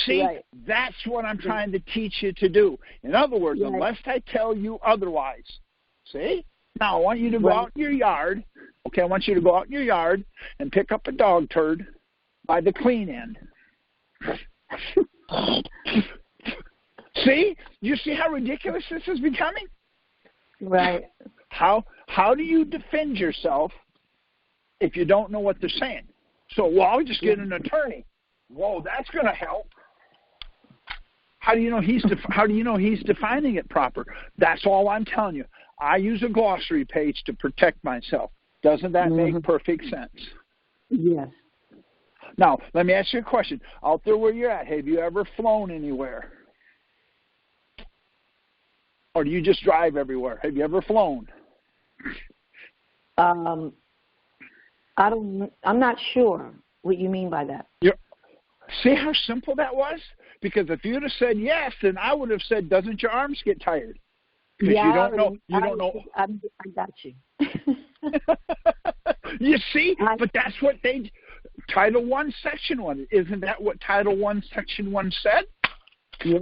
See? Right. That's what I'm trying to teach you to do. In other words, unless I tell you otherwise. See? Now, I want you to go out in your yard. Okay, I want you to go out in your yard and pick up a dog turd by the clean end. See? You see how ridiculous this is becoming? Right. How do you defend yourself if you don't know what they're saying? So, I'll just get an attorney. Whoa, that's going to help. How do you know he's defining it proper? That's all I'm telling you. I use a glossary page to protect myself. Doesn't that make perfect sense? Yes. Now, let me ask you a question. Out there where you're at, have you ever flown anywhere? Or do you just drive everywhere? Have you ever flown? I'm not sure what you mean by that. See how simple that was? Because if you'd have said yes, then I would have said, doesn't your arms get tired? Because you don't know. I got you. You see? But that's what Title I, Section 1. Isn't that what Title I, Section 1 said? Yeah.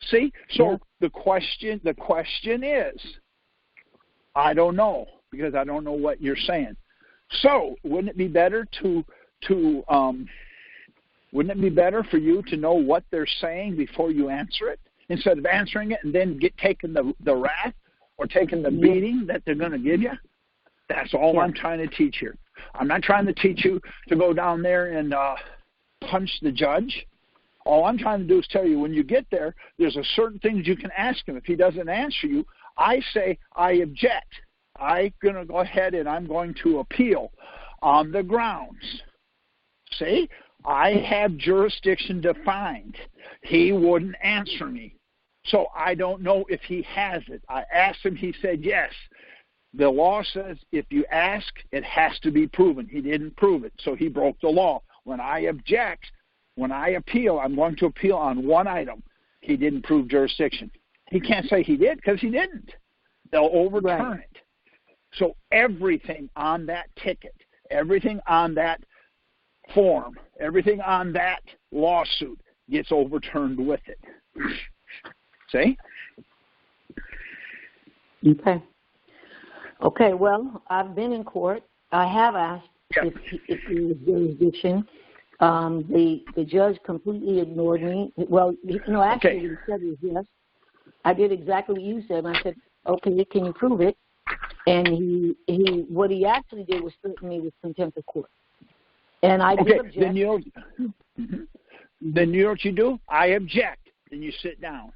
See? So the question is, I don't know, because I don't know what you're saying. So wouldn't it be better wouldn't it be better for you to know what they're saying before you answer it, instead of answering it and then taking the wrath or taking the beating that they're going to give you? That's all I'm trying to teach here. I'm not trying to teach you to go down there and punch the judge. All I'm trying to do is tell you, when you get there, there's a certain things you can ask him. If he doesn't answer you, I say, I object. I'm going to go ahead and I'm going to appeal on the grounds. See? I have jurisdiction defined. He wouldn't answer me. So I don't know if he has it. I asked him. He said yes. The law says if you ask, it has to be proven. He didn't prove it, so he broke the law. When I object, when I appeal, I'm going to appeal on one item. He didn't prove jurisdiction. He can't say he did because he didn't. They'll overturn it. So everything on that ticket, everything on that form, everything on that lawsuit gets overturned with it. See? Okay. Okay, well, I've been in court. I have asked if there was jurisdiction. The judge completely ignored me. Well, actually, what he said was yes. I did exactly what you said. And I said, okay, can you prove it? And what he actually did was threaten me with contempt of court. And I did object. Then you know what you do? I object. Then you sit down.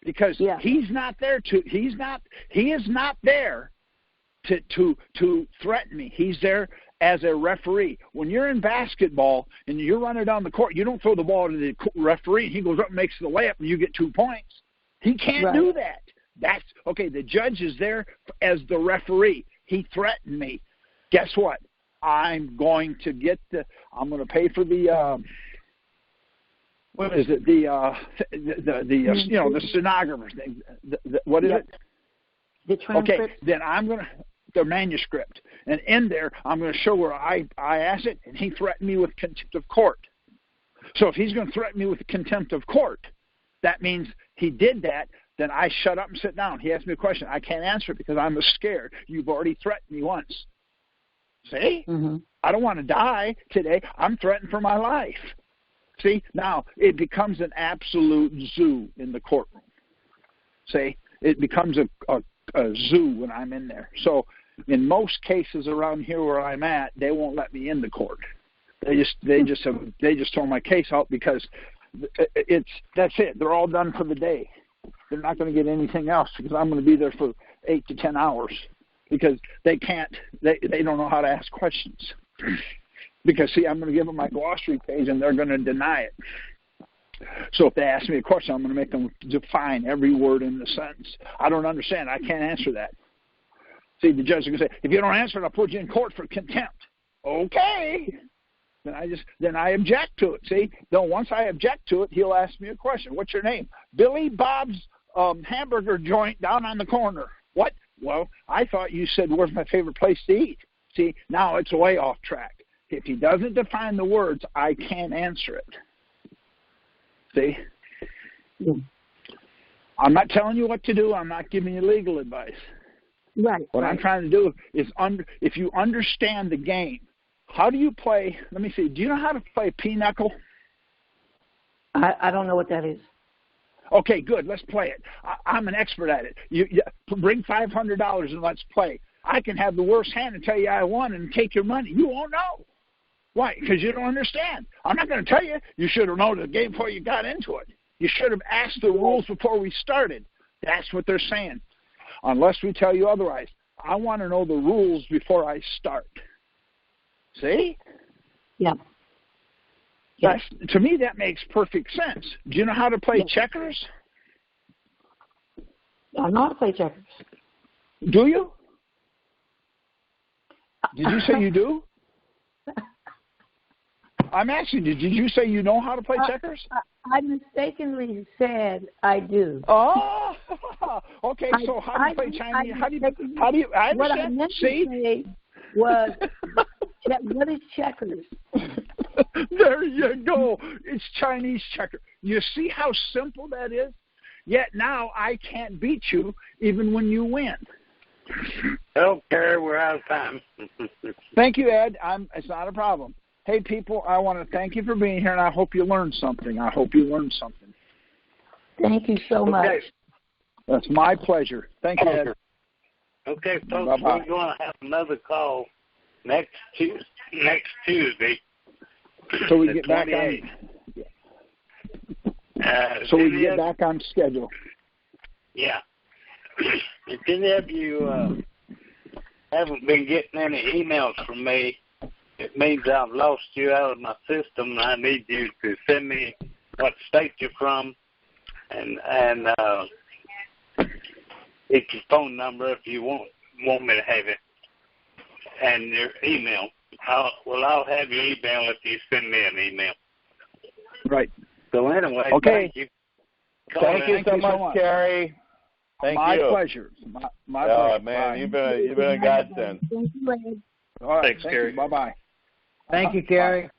Because he's not there he is not there to threaten me. He's there as a referee. When you're in basketball and you're running down the court, you don't throw the ball to the referee and he goes up and makes the layup and you get 2 points. He can't do that. That's okay. The judge is there as the referee. He threatened me. Guess what? I'm going to I'm going to pay for the what is it? The stenographer thing. What is it? The transcript. Okay, then I'm going to the manuscript, and in there I'm going to show where I asked it, and he threatened me with contempt of court. So if he's going to threaten me with contempt of court, that means he did that. Then I shut up and sit down. He asked me a question. I can't answer it because I'm scared. You've already threatened me once. See? Mm-hmm. I don't want to die today. I'm threatened for my life. See? Now, it becomes an absolute zoo in the courtroom. See? It becomes a zoo when I'm in there. So in most cases around here where I'm at, they won't let me in the court. They just throw my case out because that's it. They're all done for the day. They're not going to get anything else because I'm going to be there for 8 to 10 hours because they don't know how to ask questions. Because, see, I'm going to give them my glossary page and they're going to deny it. So if they ask me a question, I'm going to make them define every word in the sentence. I don't understand. I can't answer that. See, the judge is going to say, if you don't answer it, I'll put you in court for contempt. Okay. Then I object to it. See, then once I object to it, he'll ask me a question. What's your name? Billy Bob's hamburger joint down on the corner. What? Well, I thought you said, where's my favorite place to eat? See, now it's way off track. If he doesn't define the words, I can't answer it. See? Yeah. I'm not telling you what to do. I'm not giving you legal advice. Right. What I'm trying to do is, if you understand the game, how do you play? Let me see. Do you know how to play pinochle? I don't know what that is. Okay, good. Let's play it. I'm an expert at it. You bring $500 and let's play. I can have the worst hand and tell you I won and take your money. You won't know. Why? Because you don't understand. I'm not going to tell you. You should have known the game before you got into it. You should have asked the rules before we started. That's what they're saying. Unless we tell you otherwise. I want to know the rules before I start. See? Yeah. To me, that makes perfect sense. Do you know how to play checkers? I know how to play checkers. Do you? Did you say you do? I'm asking you, did you say you know how to play checkers? I mistakenly said I do. Oh, okay. So how do you play Chinese? How do you? I understand. What I meant to say was, what is checkers? There you go. It's Chinese checker. You see how simple that is? Yet now I can't beat you even when you win. Okay, we're out of time. Thank you, Ed. It's not a problem. Hey, people, I want to thank you for being here, and I hope you learned something. Thank you so much. That's my pleasure. Thank you, Ed. Okay, folks, Bye-bye. We're going to have another call next Tuesday. So we get back on. So we get back on schedule. Yeah. If any of you haven't been getting any emails from me, it means I've lost you out of my system, and I need you to send me what state you're from, and it's your phone number if you want me to have it, and your email. I'll have your email if you send me an email. Right. So anyway, okay. Thank you. Thank you so much, Kerry. Thank my you. Pleasure. My pleasure. Man, you've been a godsend. Thank you, Ed. All right. Thanks, Kerry. Bye bye. Thank you, Kerry.